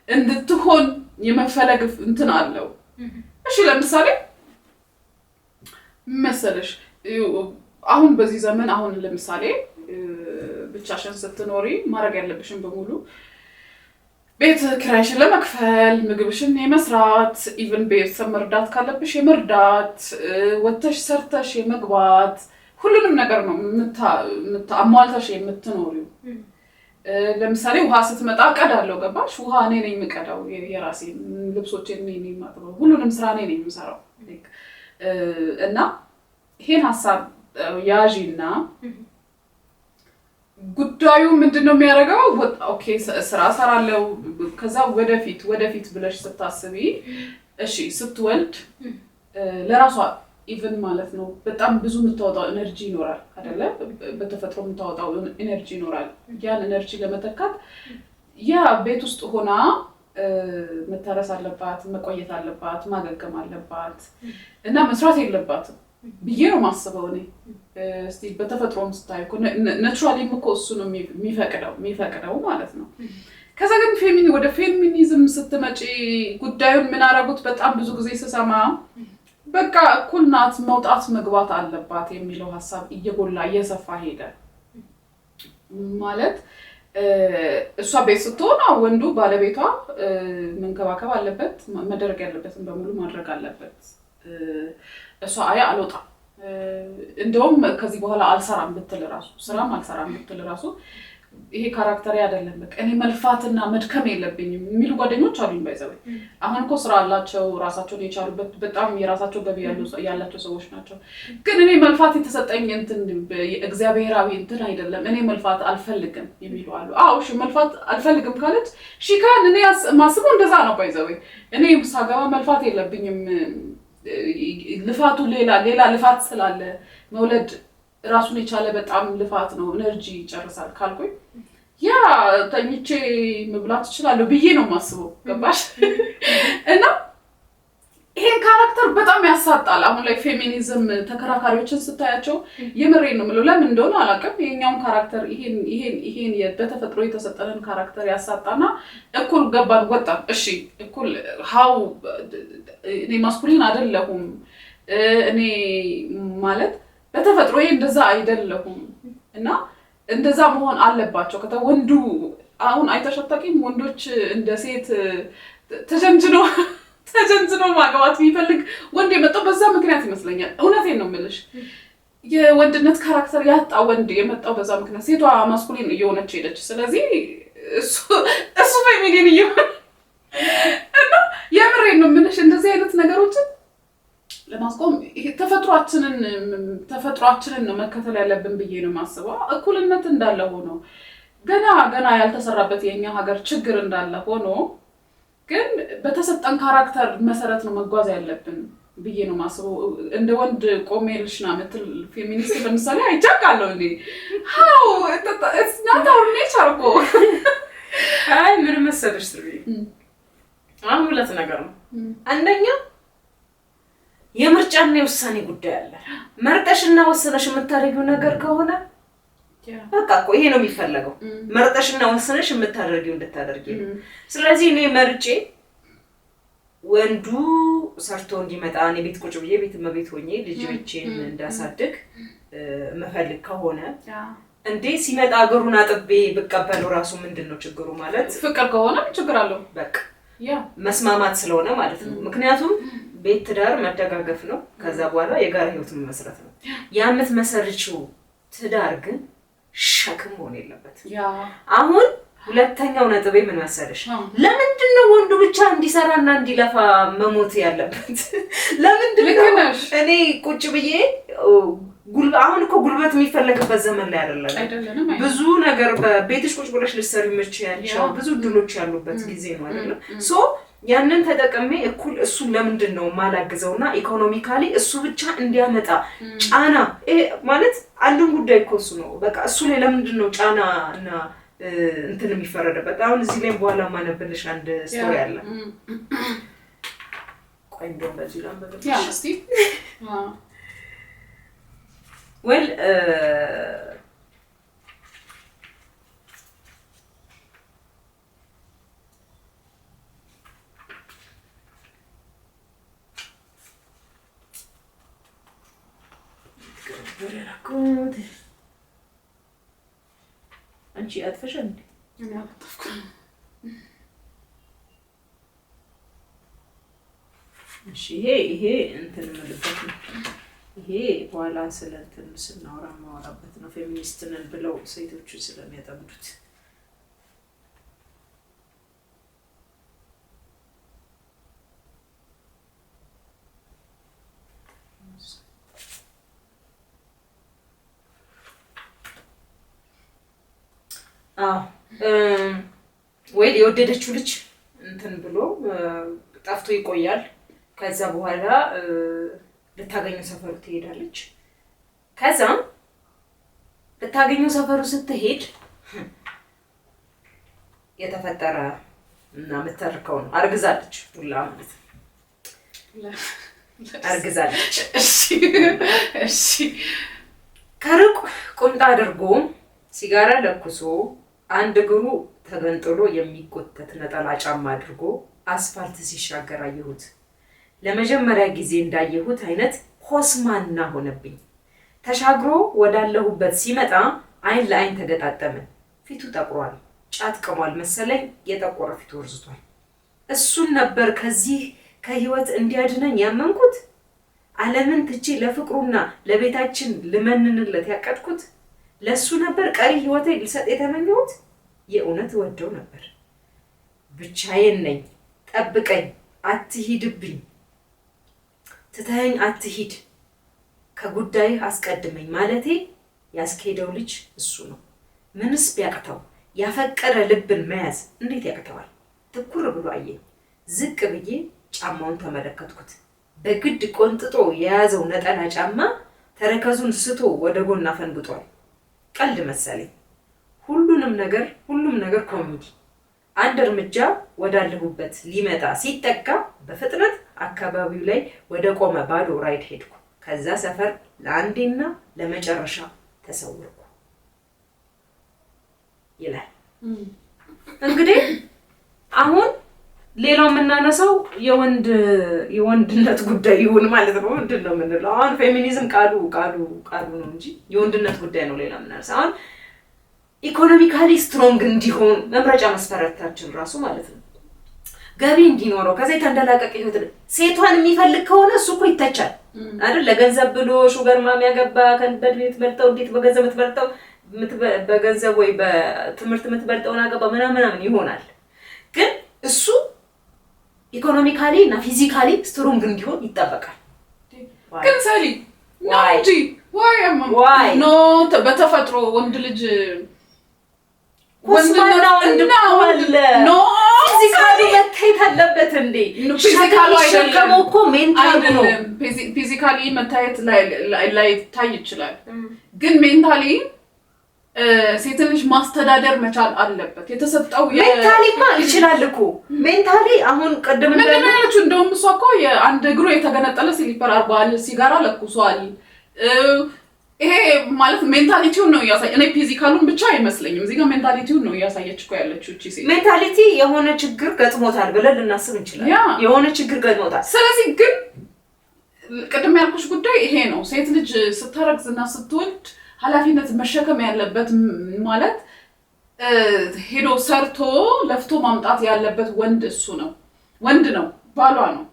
እንድትሆን የመፈለግ እንትን አለው። እሺ ለምሳሌ መሰለሽ አሁን በዚህ ዘመን አሁን ለምሳሌ ብቻሽን ስትኖሪ ማድረግ ያለብሽን በሙሉ ቤት ኪራይሽን ለመክፈል፣ ምግብሽን የመስራት፣ ኢቭን ቤተሰብ መርዳት ካለብሽ የመርዳት፣ ወተሽ ሰርተሽ የመግባት ሁሉንም ነገር ነው አሟልተሽ የምትኖሪው። ለምሳሌ ውሃ ስትመጣ ቀዳለው፣ ገባሽ? ውሃ እኔ ነኝ የምቀዳው፣ የራሴ ልብሶቼን እኔ ነኝ የማጥበው፣ ሁሉንም ስራ እኔ ነኝ የምሰራው። እና ይሄን ሀሳብ ያዢና ጉዳዩ ምንድነው የሚያደርገው? ኦኬ ስራ ሰራለው፣ ከዛ ወደፊት ብለሽ ስታስቢ እሺ ስትወልድ ለራሷ ኢቭን ማለት ነው በጣም ብዙ የምታወጣው ኤነርጂ ይኖራል አይደለ? በተፈጥሮ የምታወጣው ኤነርጂ ይኖራል። ያን ኤነርጂ ለመተካት ያ ቤት ውስጥ ሆና መታረስ አለባት፣ መቆየት አለባት፣ ማገገም አለባት እና መስራት የለባትም ብዬ ነው ማስበው እኔ። እስቲ በተፈጥሮም ስታይ እኮ ናቹራሊም እኮ እሱ ነው የሚፈቅደው ማለት ነው። ከዛ ግን ወደ ፌሚኒዝም ስትመጪ ጉዳዩን ምን አደረጉት? በጣም ብዙ ጊዜ ስሰማ በቃ እኩል ናት፣ መውጣት መግባት አለባት የሚለው ሀሳብ እየጎላ እየሰፋ ሄደ። ማለት እሷ ቤት ስትሆን ወንዱ ባለቤቷ መንከባከብ አለበት፣ መደረግ ያለበትን በሙሉ ማድረግ አለበት። እሷ አልወጣም እንደውም ከዚህ በኋላ አልሰራም ብትል ራሱ ይሄ ካራክተር አይደለም፣ በቃ እኔ መልፋትና መድከም የለብኝም የሚሉ ጓደኞች አሉኝ። ባይዘው አሁን እኮ ስራ አላቸው፣ ራሳቸውን የቻሉበት በጣም የራሳቸው ገቢ ያላቸው ሰዎች ናቸው። ግን እኔ መልፋት የተሰጠኝ እንትን እግዚአብሔራዊ እንትን አይደለም፣ እኔ መልፋት አልፈልግም የሚሉ አሉ። እሺ መልፋት አልፈልግም ካለች ካን እኔ ማስበው እንደዛ ነው። ባይዘው እኔ ሳገባ መልፋት የለብኝም፣ ልፋቱ ሌላ ልፋት ስላለ መውለድ ራሱን የቻለ በጣም ልፋት ነው፣ ኤነርጂ ይጨርሳል ካልኩኝ ያ ተኝቼ መብላት እችላለሁ ብዬ ነው ማስበው። ገባሽ? እና ይሄን ካራክተር በጣም ያሳጣል። አሁን ላይ ፌሚኒዝም ተከራካሪዎችን ስታያቸው የምሬን ነው የምለው፣ ለምን እንደሆነ አላውቅም። ይሄኛውን ካራክተር ይሄን በተፈጥሮ የተሰጠንን ካራክተር ያሳጣና እኩል ገባን ወጣን። እሺ እኩል ሀው እኔ ማስኩሊን አይደለሁም እኔ ማለት በተፈጥሮ እንደዛ አይደለሁም እና እንደዛ መሆን አለባቸው። ወንዱ አሁን አይተሻታቂም ወንዶች እንደ ሴት ተጀንጅኖ ማግባት የሚፈልግ ወንድ የመጣው በዛ ምክንያት ይመስለኛል። እውነቴን ነው የምልሽ። የወንድነት ካራክተር ያጣ ወንድ የመጣው በዛ ምክንያት፣ ሴቷ ማስኩሊን እየሆነች ሄደች። ስለዚህ እሱ ፌሚኒን እየሆነ እና የምሬን ነው የምልሽ እንደዚህ አይነት ነገሮችን ለማስቆም ተፈጥሯችንን ነው መከተል ያለብን ብዬ ነው የማስበው። እኩልነት እንዳለ ሆኖ ገና ያልተሰራበት የኛ ሀገር ችግር እንዳለ ሆኖ ግን በተሰጠን ካራክተር መሰረት ነው መጓዝ ያለብን ብዬ ነው የማስበው። እንደ ወንድ ቆሜልሽና ምትል ፌሚኒስት ለምሳሌ አይቻቃለሁ እንዴ how it's not our nature እኮ አይ ምን መሰለሽ ትርቢ አሁን ሁለት ነገር ነው። አንደኛ የምርጫና የውሳኔ ጉዳይ አለ። መርጠሽና ወሰነሽ የምታደርጊው ነገር ከሆነ በቃ እኮ ይሄ ነው የሚፈለገው። መርጠሽና ወሰነሽ የምታደርጊው እንድታደርጊ ነው። ስለዚህ እኔ መርጬ ወንዱ ሰርቶ እንዲመጣ እኔ ቤት ቁጭ ብዬ ቤት መቤት ሆኜ ልጆቼን እንዳሳድግ መፈልግ ከሆነ እንዴ ሲመጣ አገሩን አጥቤ ብቀበለው ራሱ ምንድነው ችግሩ? ማለት ፍቅር ከሆነ ችግር አለው በቃ መስማማት ስለሆነ ማለት ነው። ምክንያቱም ቤት ትዳር መደጋገፍ ነው። ከዛ በኋላ የጋራ ህይወት መመስረት ነው። ያመት መሰርችው ትዳር ግን ሸክም ሆነ የለበት። አሁን ሁለተኛው ነጥቤ ምን መሰለሽ? ለምንድን ነው ወንዱ ብቻ እንዲሰራና እንዲለፋ መሞት ያለበት? ለምንድን ነው እኔ ቁጭ ብዬ አሁን እኮ ጉልበት የሚፈለግበት ዘመን ላይ አይደለም። ብዙ ነገር በቤትሽ ቁጭ ብለሽ ልትሰሪ የምትችያቸው ብዙ ድሎች ያሉበት ጊዜ ነው አይደለም? ሶ ያንን ተጠቅሜ እኩል እሱን ለምንድን ነው ማላግዘውና ኢኮኖሚካሊ እሱ ብቻ እንዲያመጣ ጫና ማለት አንዱን ጉዳይ እኮ እሱ ነው። በቃ እሱ ላይ ለምንድን ነው ጫና እና እንትን የሚፈረደበት? አሁን እዚህ ላይ በኋላ ማነብልሽ አንድ ስቶሪ አለ። ቆይ እንደው በዚህ ላምበልሽ እስቲ well አንቺ አጥፈሻል እንዴ? እኔ አጥፍኩኝ። እሺ ይሄ እንትን መልበት ነው። ይሄ በኋላ ስለ እንትን ስናወራ ማወራበት ነው። ፌሚኒስት ነን ብለው ሴቶቹ ስለሚያጠምዱት ወይ የወደደችው ልጅ እንትን ብሎ ጠፍቶ ይቆያል። ከዛ በኋላ ልታገኘው ሰፈሩ ትሄዳለች። ከዛም ልታገኘው ሰፈሩ ስትሄድ የተፈጠረ እና የምትተርከው ነው። አርግዛለች ሁላ ማለት አርግዛለች። እሺ ከሩቅ ቁምጣ አድርጎ ሲጋራ ለኩሶ አንድ እግሩ ተገንጥሎ የሚጎተት ነጠላ ጫማ አድርጎ አስፋልት ሲሻገር አየሁት። ለመጀመሪያ ጊዜ እንዳየሁት አይነት ኮስማና ሆነብኝ። ተሻግሮ ወዳለሁበት ሲመጣ አይን ለአይን ተገጣጠመ። ፊቱ ጠቁሯል፣ ጫት ቅሟል መሰለኝ። የጠቆረ ፊቱ ወርዝቷል። እሱን ነበር ከዚህ ከህይወት እንዲያድነኝ ያመንኩት። ዓለምን ትቼ ለፍቅሩና ለቤታችን ልመንንለት ያቀድኩት። ለሱ ነበር ቀሪ ህይወቴ ልሰጥ የተመኘሁት። የእውነት ወደው ነበር። ብቻዬን ነኝ፣ ጠብቀኝ፣ አትሂድብኝ፣ ትተኸኝ አትሂድ፣ ከጉዳይህ አስቀድመኝ ማለቴ ያስኬደው ልጅ እሱ ነው። ምንስ ቢያቅተው ያፈቀረ ልብን መያዝ እንዴት ያቅተዋል? ትኩር ብሎ አየኝ። ዝቅ ብዬ ጫማውን ተመለከትኩት። በግድ ቆንጥጦ የያዘው ነጠላ ጫማ ተረከዙን ስቶ ወደ ጎን አፈንግጧል። ቀልድ መሰለኝ። ሁሉም ነገር ኮሜዲ። አንድ እርምጃ ወዳለሁበት ሊመጣ ሲጠጋ በፍጥነት አካባቢው ላይ ወደ ቆመ ባዶ ራይድ ሄድኩ። ከዛ ሰፈር ለአንዴና ለመጨረሻ ተሰወርኩ ይላል። እንግዲህ አሁን ሌላው የምናነሳው የወንድነት ጉዳይ ይሁን ማለት ነው። ምንድን ነው የምንለው አሁን? ፌሚኒዝም ቃሉ ነው እንጂ የወንድነት ጉዳይ ነው። ሌላ የምናነሳው አሁን ኢኮኖሚካሊ ስትሮንግ እንዲሆን መምረጫ መስፈርታችን ራሱ ማለት ነው። ገቢ እንዲኖረው ከዛ የተንደላቀቀ ህይወት ሴቷን የሚፈልግ ከሆነ እሱ እኮ ይተቻል አይደል? ለገንዘብ ብሎ ሹገር ማሚ ያገባ ከበድቤት መልጠው እንዴት በገንዘብ የምትበልጠው በገንዘብ ወይ በትምህርት የምትበልጠውን አገባ ምናምን ይሆናል። ግን እሱ ኢኮኖሚካሊ እና ፊዚካሊ ስትሮንግ እንዲሆን ይጠበቃል። ግን ሰሊ ኖ በተፈጥሮ ወንድ ልጅ ወንድና ኖ ፊዚካሊ መታየት አለበት እንዴ? ፊዚካሊ አይደለም እኮ ሜንታሊ ነው። ፊዚካሊ መታየት ላይ ታይ ይችላል፣ ግን ሜንታሊ ሴት ልጅ ማስተዳደር መቻል አለበት። የተሰጠው ሜንታሊማ ይችላል እኮ ሜንታሊ አሁን ቀደም እንደነሱ እንደውም እሷ እኮ የአንድ እግሩ የተገነጠለ ሲሊፐር አርባል ሲጋራ ለኩሷል። ይሄ ማለት ሜንታሊቲውን ነው ያሳየ። እኔ ፊዚካሉን ብቻ አይመስለኝም፣ እዚህ ጋር ሜንታሊቲውን ነው ያሳየች እኮ ያለችው እቺ ሴት። ሜንታሊቲ የሆነ ችግር ገጥሞታል ብለን ልናስብ እንችላለን። የሆነ ችግር ገጥሞታል። ስለዚህ ግን ቅድም ያልኩሽ ጉዳይ ይሄ ነው። ሴት ልጅ ስታረግዝና ስትወልድ ኃላፊነት መሸከም ያለበት ማለት ሄዶ ሰርቶ ለፍቶ ማምጣት ያለበት ወንድ እሱ ነው። ወንድ ነው፣ ባሏ ነው።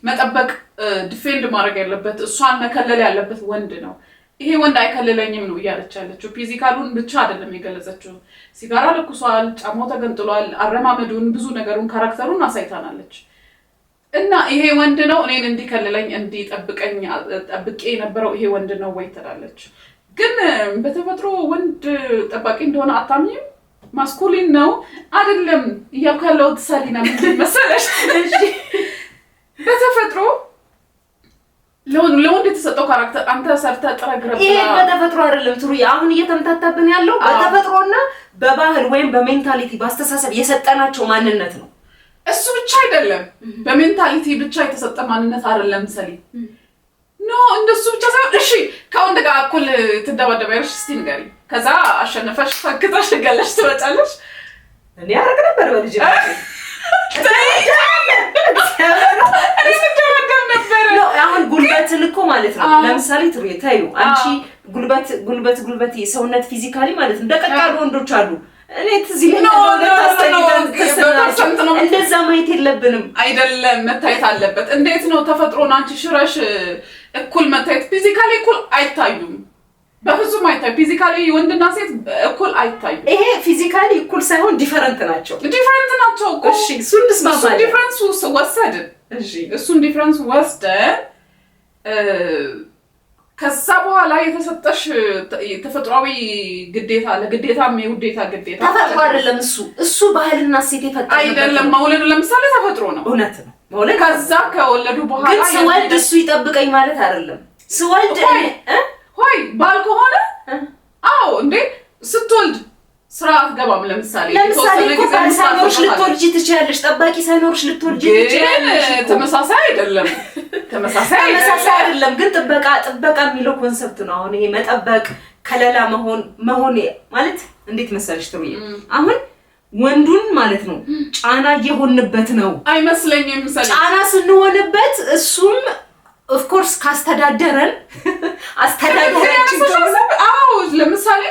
መጠበቅ ዲፌንድ ማድረግ ያለበት እሷን መከለል ያለበት ወንድ ነው። ይሄ ወንድ አይከልለኝም ነው እያለች ያለችው። ፊዚካሉን ብቻ አይደለም የገለጸችው። ሲጋራ ለኩሷል፣ ጫማው ተገንጥሏል፣ አረማመዱን፣ ብዙ ነገሩን፣ ካራክተሩን አሳይታናለች። እና ይሄ ወንድ ነው እኔን እንዲከልለኝ እንዲጠብቀኝ ጠብቄ የነበረው ይሄ ወንድ ነው ወይ ትላለች። ግን በተፈጥሮ ወንድ ጠባቂ እንደሆነ አታምኝም? ማስኩሊን ነው አይደለም እያልኩ ያለሁት ሰሊና ምንድን መሰለሽ? በተፈጥሮ ለወንድ የተሰጠው ካራክተር አንተ ሰርተ ጥረግረብ ይሄ በተፈጥሮ አይደለም ትሩ። አሁን እየተመታታብን ያለው በተፈጥሮና በባህል ወይም በሜንታሊቲ በአስተሳሰብ የሰጠናቸው ማንነት ነው። እሱ ብቻ አይደለም፣ በሜንታሊቲ ብቻ የተሰጠ ማንነት አይደለም ሰሊ። ኖ እንደሱ ብቻ ሳይሆን እሺ ከወንድ ጋር እኩል ትደባደባለሽ እስቲ ንገሪኝ። ከዛ አሸነፈሽ ፈክተሽ ገለሽ ትወጫለሽ። እኔ አረግ ነበር በልጅ አሁን ጉልበትን እኮ ማለት ነው። ለምሳሌ ትሩ ታዩ አንቺ ጉልበት ሰውነት ፊዚካሊ ማለት ነው። ደቀቃሉ ወንዶች አሉ። እኔ ትዚህ ነው እንደዛ ማየት የለብንም። አይደለም መታየት አለበት። እንዴት ነው ተፈጥሮን አንቺ ሽረሽ እኩል መታየት? ፊዚካሊ እኩል አይታዩም፣ በፍጹም አይታዩ። ፊዚካሊ ወንድና ሴት እኩል አይታዩ። ይሄ ፊዚካሊ እኩል ሳይሆን ዲፈረንት ናቸው እኮ። እሺ እሱን እሱን ዲፈረንስ ወሰድን። እሺ እሱን ዲፈረንስ ወስደን ከዛ በኋላ የተሰጠሽ ተፈጥሯዊ ግዴታ ለግዴታም የውዴታ ግዴታ ተፈጥሮ አይደለም። እሱ ባህልና ሴት የፈጠረው አይደለም። መውለድ ለምሳሌ ተፈጥሮ ነው። እውነት ነው መውለድ። ከዛ ከወለዱ በኋላ ግን ስወልድ እሱ ይጠብቀኝ ማለት አይደለም። ስወልድ ሆይ ባል ከሆነ አዎ እንዴ ስትወልድ ስራ አትገባም። ለምሳሌ እኮ ሳይኖርሽ ልትወልጂ ትችያለሽ። ጠባቂ ሳይኖርሽ ልትወልጂ ትችያለሽ። ተመሳሳይ አይደለም። ተመሳሳይ አይደለም። ግን ጥበቃ የሚለው ኮንሰፕት ነው። አሁን ይሄ መጠበቅ ከለላ መሆን ማለት እንዴት መሰለሽ ትሩዬ፣ አሁን ወንዱን ማለት ነው ጫና እየሆንበት ነው አይመስለኝም። ጫና ስንሆንበት እሱም ኦፍ ኮርስ ካስተዳደረን አስተዳደራችን አዎ ለምሳሌ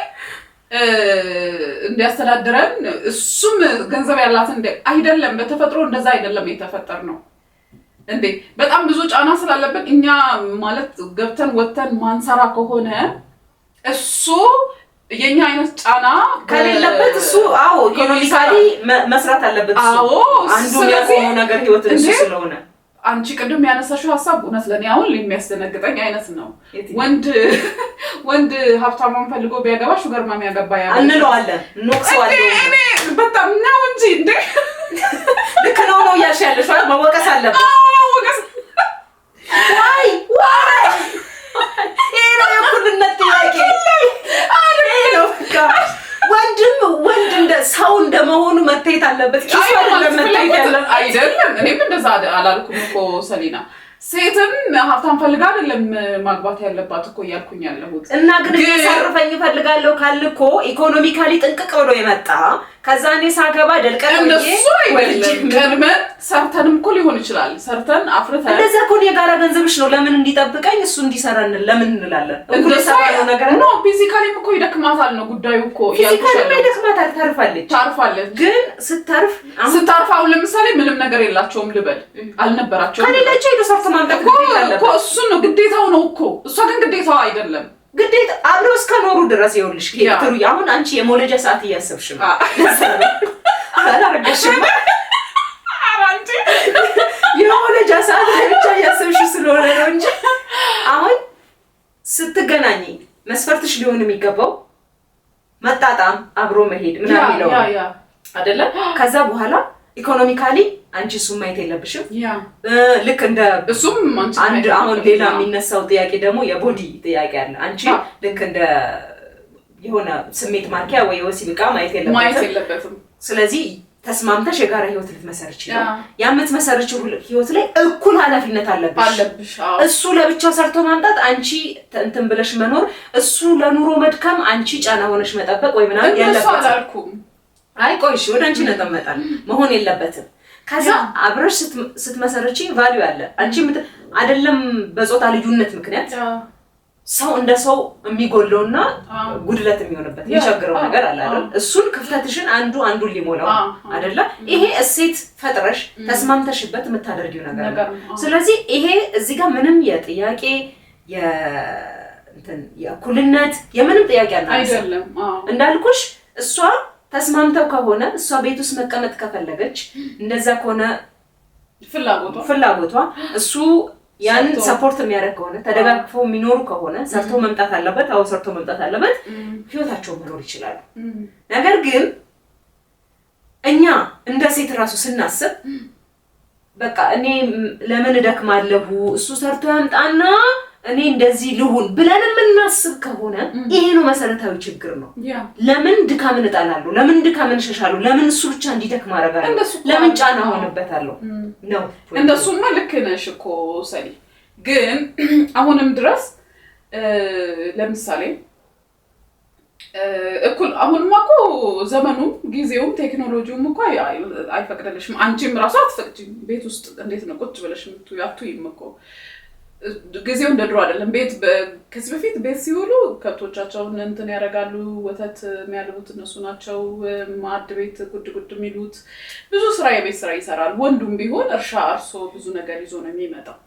እንዲያስተዳድረን እሱም ገንዘብ ያላትን አይደለም። በተፈጥሮ እንደዛ አይደለም የተፈጠር ነው እንዴ። በጣም ብዙ ጫና ስላለብን እኛ ማለት ገብተን ወተን ማንሰራ ከሆነ እሱ የኛ አይነት ጫና ከሌለበት እሱ አዎ ኢኮኖሚካሊ መስራት አለበት። አዎ አንዱ የሆነ ነገር ህይወት እሱ ስለሆነ አንቺ ቅድም ያነሳሽው ሐሳብ እውነት ለኔ አሁን የሚያስደነግጠኝ አይነት ነው። ወንድ ሀብታማን ፈልጎ ቢያገባ ሹገር ማሚ ያገባ እንለዋለን፣ እንወቅሰዋለን። እኔ በጣም ነው እንጂ እንዴ ልክ ነው እያልሽ ያለሽ ማለት መወቀስ አለበት። መወቀስ ዋይ ይሄ ነው የእኩልነት ጥያቄ። ወንድ እንደ ሰው እንደመሆኑ መታየት አለበት። ኪሱ አይደለም መታየት ያለበት አይደለም። እኔም እንደዛ አላልኩም እኮ ሰሊና። ሴትም ሀብታም ፈልጋ አይደለም ማግባት ያለባት እኮ እያልኩኝ ያለሁት። እና ግን ሰርፈኝ እፈልጋለሁ ካልኮ ኢኮኖሚካሊ ጥንቅቅ ብሎ የመጣ ከዛ እኔ ሳገባ ደልቀን እንደሱ አይደለም። ቀድመን ሰርተንም እኮ ሊሆን ይችላል። ሰርተን አፍርተን እንደዛ እኮ የጋራ ገንዘብሽ ነው። ለምን እንዲጠብቀኝ እሱ እንዲሰራን ለምን እንላለን? እንደዛ ነገር ነው። ፊዚካሊም እኮ ይደክማታል ነው ጉዳዩ እኮ። ፊዚካሊ ይደክማታል፣ ታርፋለች። ግን ስትታርፍ አሁን ለምሳሌ ምንም ነገር የላቸውም ልበል፣ አልነበራቸውም ከሌላቸው ሄዶ ሰርቶ ማምጣት እኮ እሱ ነው ግዴታው ነው እኮ። እሷ ግን ግዴታው አይደለም። ግዴታ አብረው እስከኖሩ ድረስ ይኸውልሽ ኬትሩ አሁን አንቺ የሞለጃ ሰዓት እያሰብሽ ነው። አላረጋሽም አንቺ የሞለጃ ሰዓት ብቻ እያሰብሽ ስለሆነ ነው እንጂ አሁን ስትገናኝ መስፈርትሽ ሊሆን የሚገባው መጣጣም፣ አብሮ መሄድ ምናምን ነው አይደለ? ከዛ በኋላ ኢኮኖሚካሊ አንቺ እሱን ማየት የለብሽም። ልክ እንደ እሱም አንድ አሁን ሌላ የሚነሳው ጥያቄ ደግሞ የቦዲ ጥያቄ አለ። አንቺ ልክ እንደ የሆነ ስሜት ማርኪያ ወይ ወሲብ ዕቃ ማየት የለበትም። ስለዚህ ተስማምተሽ የጋራ ህይወት ልትመሰርች ነው። የምትመሰርችው ህይወት ላይ እኩል ኃላፊነት አለብሽ። እሱ ለብቻው ሰርቶ ማምጣት፣ አንቺ እንትን ብለሽ መኖር፣ እሱ ለኑሮ መድከም፣ አንቺ ጫና ሆነሽ መጠበቅ ወይ ምናምን ያለበት አይ ቆይሽ ወደ አንቺ ነጠመጣል መሆን የለበትም። ከዛ አብረሽ ስትመሰርቺ ቫልዩ አለ። አንቺ አይደለም በጾታ ልዩነት ምክንያት ሰው እንደ ሰው የሚጎለውና ጉድለት የሚሆንበት የሚቸግረው ነገር አለ አይደል? እሱን ክፍተትሽን አንዱ ሊሞላው አይደለ? ይሄ እሴት ፈጥረሽ ተስማምተሽበት የምታደርጊው ነገር ነው። ስለዚህ ይሄ እዚህ ጋር ምንም የጥያቄ የእኩልነት የምንም ጥያቄ አይደለም። እንዳልኩሽ እሷ ተስማምተው ከሆነ እሷ ቤት ውስጥ መቀመጥ ከፈለገች እንደዛ ከሆነ ፍላጎቷ እሱ ያን ሰፖርት የሚያደርግ ከሆነ ተደጋግፎ የሚኖሩ ከሆነ ሰርቶ መምጣት አለበት። ሰርቶ መምጣት አለበት። ህይወታቸው መኖር ይችላሉ። ነገር ግን እኛ እንደ ሴት ራሱ ስናስብ በቃ እኔ ለምን እደክማለሁ እሱ ሰርቶ ያምጣና እኔ እንደዚህ ልሁን ብለን የምናስብ ከሆነ ይሄ ነው መሰረታዊ ችግር ነው። ለምን ድካምን እጣላለሁ? ለምን ድካምን እሸሻለሁ? ለምን እሱ ብቻ እንዲደክም አደርጋለሁ? ለምን ጫና ሆነበታለሁ ነው? እንደሱማ ልክ ነሽ እኮ ሰሊ። ግን አሁንም ድረስ ለምሳሌ እኩል አሁንማ እኮ ዘመኑም ጊዜውም ቴክኖሎጂውም እኮ አይፈቅድልሽም። አንቺም ራሱ አትፈቅጂም። ቤት ውስጥ እንዴት ነው ቁጭ ብለሽ አትይም እኮ። ጊዜው እንደ ድሮ አይደለም። ከዚህ በፊት ቤት ሲውሉ ከብቶቻቸውን እንትን ያደርጋሉ። ወተት የሚያልቡት እነሱ ናቸው። ማዕድ ቤት ጉድ የሚሉት ብዙ ስራ የቤት ስራ ይሰራል። ወንዱም ቢሆን እርሻ አርሶ ብዙ ነገር ይዞ ነው የሚመጣው።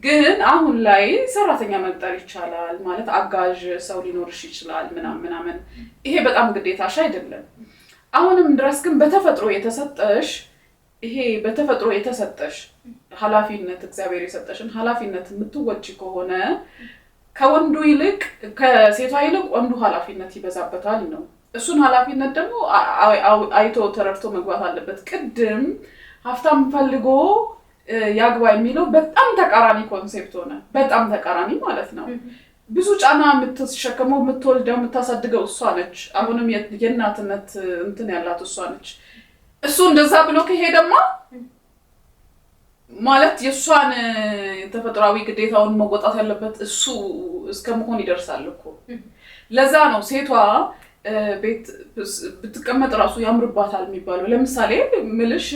ግን አሁን ላይ ሰራተኛ መቅጠር ይቻላል ማለት አጋዥ ሰው ሊኖርሽ ይችላል ምናምን። ይሄ በጣም ግዴታሽ አይደለም። አሁንም ድረስ ግን በተፈጥሮ የተሰጠሽ ኃላፊነት እግዚአብሔር የሰጠሽን ኃላፊነት የምትወጪ ከሆነ ከወንዱ ይልቅ ከሴቷ ይልቅ ወንዱ ኃላፊነት ይበዛበታል ነው። እሱን ኃላፊነት ደግሞ አይቶ ተረድቶ መግባት አለበት። ቅድም ሀብታም ፈልጎ ያግባ የሚለው በጣም ተቃራኒ ኮንሴፕት ሆነ። በጣም ተቃራኒ ማለት ነው። ብዙ ጫና የምትሸከመው የምትወልደው የምታሳድገው እሷ ነች። አሁንም የእናትነት እንትን ያላት እሷ ነች። እሱ እንደዛ ብሎ ከሄደማ ማለት የእሷን ተፈጥሯዊ ግዴታውን መወጣት ያለበት እሱ እስከመሆን ይደርሳል እኮ። ለዛ ነው ሴቷ ቤት ብትቀመጥ ራሱ ያምርባታል የሚባለው። ለምሳሌ ምልሽ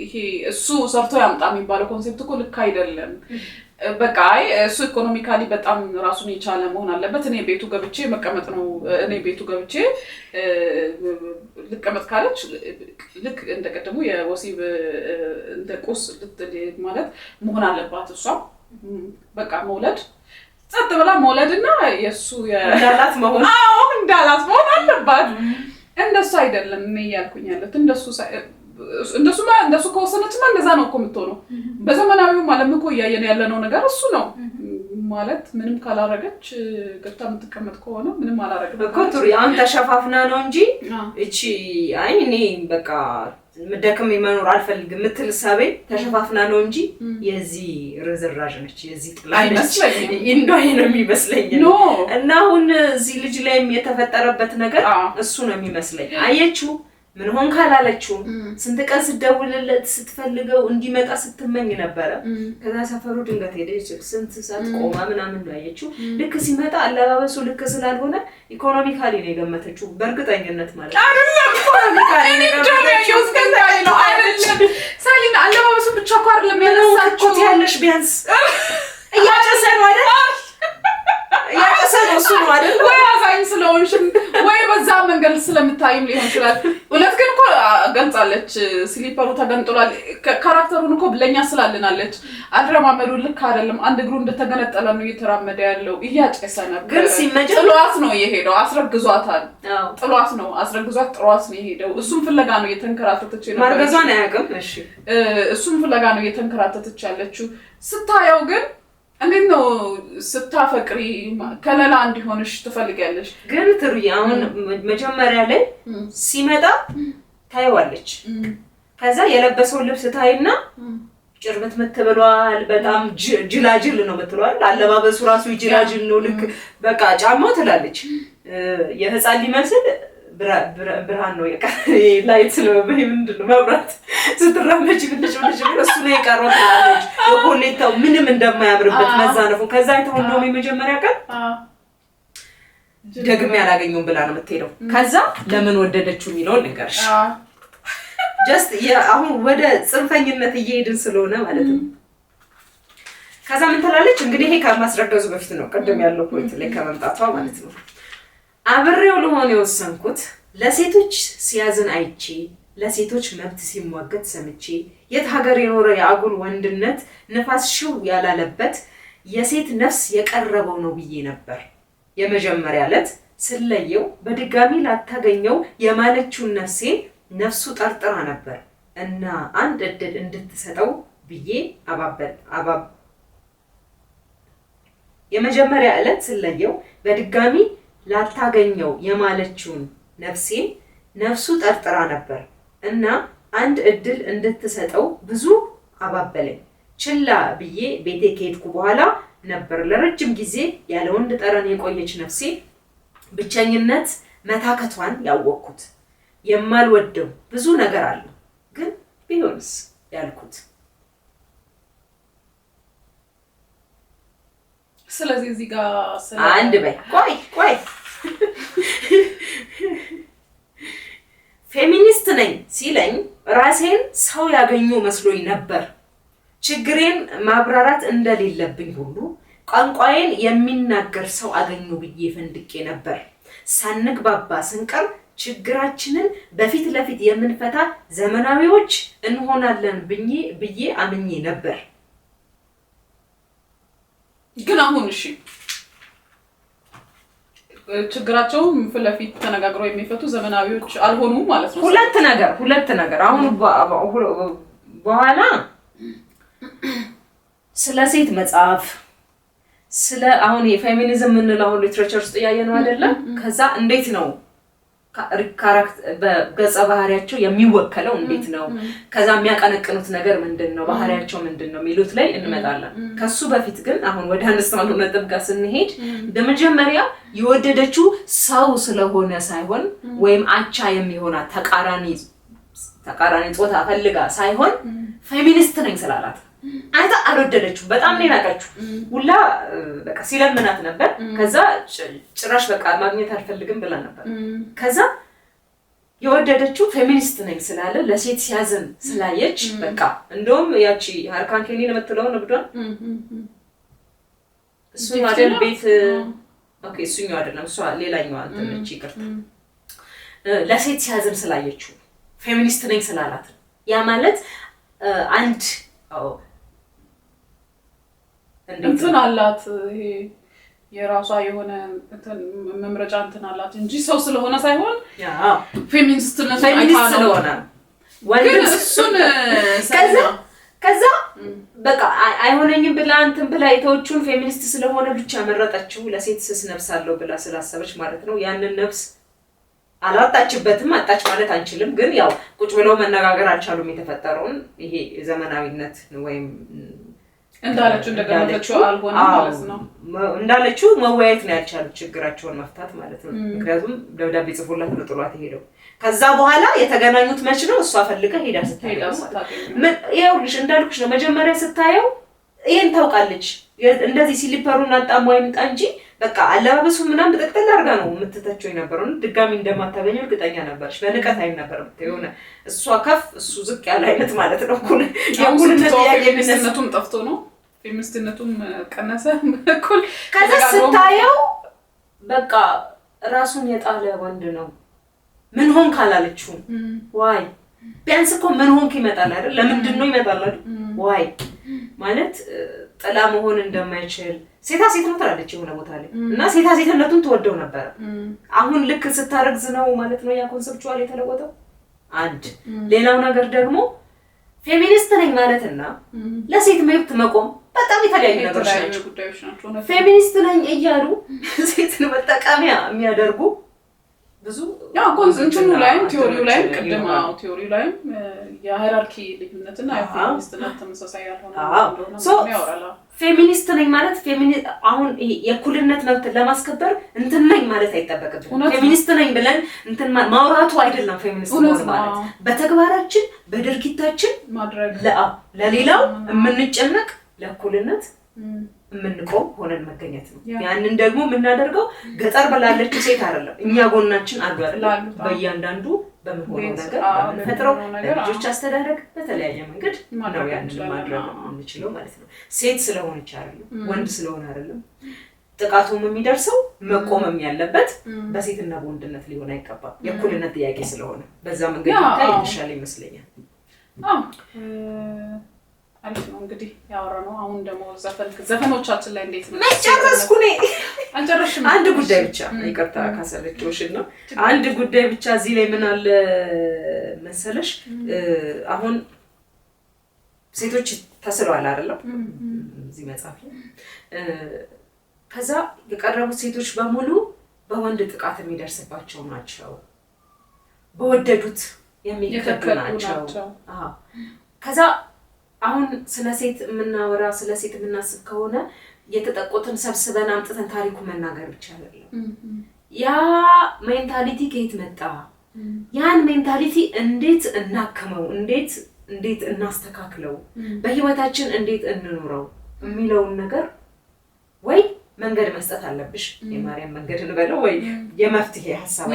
ይሄ እሱ ሰርቶ ያምጣ የሚባለው ኮንሴፕት እኮ ልክ አይደለም። በቃ እሱ ኢኮኖሚካሊ በጣም ራሱን የቻለ መሆን አለበት። እኔ ቤቱ ገብቼ መቀመጥ ነው። እኔ ቤቱ ገብቼ ልቀመጥ ካለች ልክ እንደቀደሙ የወሲብ እንደ ቁስ ማለት መሆን አለባት። እሷ በቃ መውለድ ጸጥ ብላ መውለድና የሱ እንዳላት መሆን እንዳላት መሆን አለባት። እንደሱ አይደለም እኔ ያልኩኝ ያለት እንደሱ ከወሰነችማ እንደዛ ነው እኮ የምትሆነው። በዘመናዊው ዓለም እኮ እያየን ያለነው ነገር እሱ ነው ማለት። ምንም ካላረገች ገብታ የምትቀመጥ ከሆነ ምንም አላረገች እኮ ጥሩ ያን ተሸፋፍና ነው እንጂ እቺ አይ እኔ በቃ ምደከም መኖር አልፈልግም ምትል ሳቤ ተሸፋፍና ነው እንጂ የዚህ ርዝራዥ ነች፣ የዚህ ጥላ ነች። እንደው ነው የሚመስለኝ እና አሁን እዚህ ልጅ ላይም የተፈጠረበት ነገር እሱ ነው የሚመስለኝ። አየችው ምን ሆን ካላለችው ስንት ቀን ስትደውልለት ስትፈልገው እንዲመጣ ስትመኝ ነበረ ከዛ ሰፈሩ ድንገት ሄደች ስንት ሰዓት ቆማ ምናምን ነው ያየችው ልክ ሲመጣ አለባበሱ ልክ ስላልሆነ ኢኮኖሚካሊ ነው የገመተችው በእርግጠኝነት ማለት ነው ኢኮኖሚካሊ ነው የገመተችው ነው አይደለም ሳሊና አለባበሱ ብቻ እኮ አይደለም ያነሳችው ያለሽ ቢያንስ እያጨሰ ነው አይደል ያጨሰነው እሱ ነው አይደል ወይ አዛኝ ስለሆንሽ ወይ በዛ መንገድ ስለምታይም ሊሆን ይችላል እውነት ግን እኮ ገልጻለች ስሊፐሩ ተገንጥሏል ካራክተሩን እኮ ብለኛ ስላልናለች አድረማመዱ ልክ አይደለም አንድ እግሩ እንደተገነጠለ ነው እየተራመደ ያለው እያጨሰ ነበር ግን ሲመጭ ጥሏት ነው የሄደው አስረግዟታል ጥሏት ነው አስረግዟት ጥሯት ነው የሄደው እሱም ፍለጋ ነው የተንከራተተች ነው ማርገዟን አያውቅም እሺ እሱም ፍለጋ ነው የተንከራተተች ያለችው ስታየው ግን እንዴት ነው ስታፈቅሪ ከለላ እንዲሆንሽ ትፈልጊያለሽ ግን ትሩይ አሁን መጀመሪያ ላይ ሲመጣ ታይዋለች ከዛ የለበሰው ልብስ ታይና ጭርበት መተበሏል በጣም ጅላጅል ነው መተሏል አለባበሱ ራሱ ጅላጅል ነው ልክ በቃ ጫማው ትላለች የህፃን ሊመስል ብርሃን ነው ላይት ስለበይ ምንድነው መብራት ስትራመጂ ብልጭ እሱ ነው የቀረው ትላለች የኮሌታው ምንም እንደማያምርበት መዛነፉ ከዛ አይተው ነው የመጀመሪያ ቀን ደግሜ ያላገኘው ብላ ነው የምትሄደው ከዛ ለምን ወደደችው የሚለው ልንገርሽ ጀስት አሁን ወደ ጽንፈኝነት እየሄድን ስለሆነ ማለት ነው ከዛ ምን ትላለች እንግዲህ ይሄ ከማስረገዙ በፊት ነው ቀደም ያለው ፖይንት ላይ ከመምጣቷ ማለት ነው አብሬው ለሆነ የወሰንኩት ለሴቶች ሲያዝን አይቼ ለሴቶች መብት ሲሟገት ሰምቼ የት ሀገር የኖረ የአጉል ወንድነት ንፋስ ሽው ያላለበት የሴት ነፍስ የቀረበው ነው ብዬ ነበር የመጀመሪያ ዕለት ስለየው በድጋሚ ላታገኘው የማለችውን ነፍሱ ጠርጥራ ነበር እና አንድ እድል እንድትሰጠው ብዬ የመጀመሪያ ዕለት ስለየው በድጋሚ ላታገኘው የማለችውን ነፍሱ ጠርጥራ ነበር እና አንድ እድል እንድትሰጠው ብዙ አባበለኝ ችላ ብዬ ቤቴ ከሄድኩ በኋላ ነበር ለረጅም ጊዜ ያለ ወንድ ጠረን የቆየች ነፍሴ ብቸኝነት መታከቷን ያወቅኩት የማልወደው ብዙ ነገር አለ ግን ቢሆንስ ያልኩት ስለዚህ እዚህ ጋር አንድ በይ ቆይ ፌሚኒስት ነኝ ሲለኝ ራሴን ሰው ያገኙ መስሎኝ ነበር ችግሬን ማብራራት እንደሌለብኝ ሁሉ ቋንቋዬን የሚናገር ሰው አገኙ ብዬ ፈንድቄ ነበር ሳንግባባ ስንቀር ችግራችንን በፊት ለፊት የምንፈታ ዘመናዊዎች እንሆናለን ብዬ አምኜ ነበር ግን አሁን እሺ ችግራቸውም ፍለፊት ተነጋግረው የሚፈቱ ዘመናዊዎች አልሆኑም ማለት ነው ሁለት ነገር አሁን በኋላ ስለ ሴት መጽሐፍ ስለ አሁን የፌሚኒዝም ምንለው ሊትሬቸር ውስጥ ያየነው አይደለም ከዛ እንዴት ነው በገጸ ባህሪያቸው የሚወከለው እንዴት ነው ከዛ የሚያቀነቅኑት ነገር ምንድነው ባህሪያቸው ምንድነው ሚሉት ላይ እንመጣለን ከሱ በፊት ግን አሁን ወደ አንስተማኑ ነጥብ ጋር ስንሄድ በመጀመሪያ የወደደችው ሰው ስለሆነ ሳይሆን ወይም አቻ የሚሆና ተቃራኒ ጾታ ፈልጋ ሳይሆን ፌሚኒስት ነኝ ስላላት አይታ አልወደደችው በጣም ነው ያቃችሁ ሁላ በቃ ሲለምናት ነበር ከዛ ጭራሽ በቃ ማግኘት አልፈልግም ብላ ነበር ከዛ የወደደችው ፌሚኒስት ነኝ ስላለ ለሴት ሲያዝን ስላየች በቃ እንደውም ያቺ አርካን ኬኒ ለምትለው ነብዷን እሱ አይደል ቤት ኦኬ እሱኛው አይደለም እሷ ሌላኛው አንተነች ይቅርታ ለሴት ሲያዝን ስላየችው ፌሚኒስት ነኝ ስላላት ያ ማለት አንድ እንትን አላት ይሄ የራሷ የሆነ እንትን መምረጫ እንትን አላት እንጂ ሰው ስለሆነ ሳይሆን ፌሚኒስት ስለሆነ ወንድ እሱን ከዛ በቃ አይሆነኝም ብላ እንትን ብላ የተወቹን ፌሚኒስት ስለሆነ ብቻ መረጣችው ለሴት ስስ ነፍስ አለው ብላ ስላሰበች ማለት ነው ያንን ነፍስ አላጣችበትም አጣች ማለት አንችልም ግን ያው ቁጭ ብለው መነጋገር አልቻሉም የተፈጠረውን ይሄ ዘመናዊነት ወይም እንዳለችው እንደገለጸችው አልሆነ ማለት ነው። እንዳለችው መወያየት ነው ያልቻሉት ችግራቸውን መፍታት ማለት ነው። ምክንያቱም ደብዳቤ ጽፎላት ነው ጥሏት ሄደው። ከዛ በኋላ የተገናኙት መች ነው? እሷ ፈልጋ ሄዳ ስታየው ይኸውልሽ እንዳልኩሽ ነው። መጀመሪያ ስታየው ይሄን ታውቃለች። እንደዚህ ሲሊፐሩን አጣሟ ይምጣ እንጂ በቃ አለባበሱ ምናምን በጠቅጠል አድርጋ ነው የምትተቸው የነበረው። ድጋሚ እንደማታገኘው እርግጠኛ ነበርሽ። በንቀት አይነበርም የሆነ እሷ ከፍ እሱ ዝቅ ያለ አይነት ማለት ነው። የእኩልነት ፌሚኒስትነቱም ጠፍቶ ነው ፌሚኒስትነቱም ቀነሰ በኩል። ከዛ ስታየው በቃ ራሱን የጣለ ወንድ ነው። ምን ሆን ካላለችው ዋይ ቢያንስ እኮ ምን ሆንክ ይመጣል አይደል? ለምንድን ነው ይመጣል አይደል? ዋይ ማለት ጥላ መሆን እንደማይችል ሴታ ሴት ነው ትላለች የሆነ ቦታ ላይ እና ሴታ ሴትነቱን ትወደው ነበር። አሁን ልክ ስታረግዝ ነው ማለት ነው ያ ኮንሰፕቹዋል የተለወጠው። አንድ ሌላው ነገር ደግሞ ፌሚኒስት ነኝ ማለትና ለሴት መብት መቆም በጣም የተለያዩ ነገሮች ናቸው። ፌሚኒስት ነኝ እያሉ ሴትን መጠቀሚያ የሚያደርጉ ብዙ እንትኑ ላይም ቲዮሪው ላይም ቅድም ቲዮሪው ላይም የሃይራርኪ ልዩነትና የፌሚኒስትነት ተመሳሳይ ያልሆነ እንደሆነ ያወራል። ፌሚኒስት ነኝ ማለት አሁን የእኩልነት መብት ለማስከበር እንትን ነኝ ማለት አይጠበቅብንም። ፌሚኒስት ነኝ ብለን እንትን ማውራቱ አይደለም ፌሚኒስት ማለት በተግባራችን በድርጊታችን ማድረግ ለሌላው የምንጨነቅ ለእኩልነት የምንቆም ሆነን መገኘት ነው። ያንን ደግሞ የምናደርገው ገጠር በላለች ሴት አይደለም፣ እኛ ጎናችን አሉ አይደል? በእያንዳንዱ በመሆነው ነገር በምንፈጥረው ልጆች አስተዳደግ በተለያየ መንገድ ነው ያንን ማድረግ የምንችለው ማለት ነው። ሴት ስለሆነች አይደለም፣ ወንድ ስለሆነ አይደለም። ጥቃቱም የሚደርሰው መቆምም ያለበት በሴትና በወንድነት ሊሆን አይገባም። የእኩልነት ጥያቄ ስለሆነ በዛ መንገድ ይታይ የተሻለ ይመስለኛል። አሪፍ ነው እንግዲህ ያወራነው። አሁን ደግሞ ዘፈኖቻችን ላይ እንዴት ነው መጨረስኩ ነኝ አልጨረስሽም። አንድ ጉዳይ ብቻ ይቅርታ ካሰለችውሽና አንድ ጉዳይ ብቻ እዚህ ላይ ምን አለ መሰለሽ፣ አሁን ሴቶች ተስለዋል አይደለም እዚህ መጽሐፍ ላይ። ከዛ የቀረቡት ሴቶች በሙሉ በወንድ ጥቃት የሚደርስባቸው ናቸው፣ በወደዱት የሚከዱ ናቸው። ከዛ አሁን ስለ ሴት የምናወራ ስለ ሴት የምናስብ ከሆነ የተጠቁትን ሰብስበን አምጥተን ታሪኩ መናገር ብቻ አይደለም። ያ ሜንታሊቲ ከየት መጣ? ያን ሜንታሊቲ እንዴት እናክመው? እንዴት እናስተካክለው? በህይወታችን እንዴት እንኖረው የሚለውን ነገር ወይ መንገድ መስጠት አለብሽ፣ የማርያም መንገድ እንበለው፣ ወይ የመፍትሄ ሐሳብ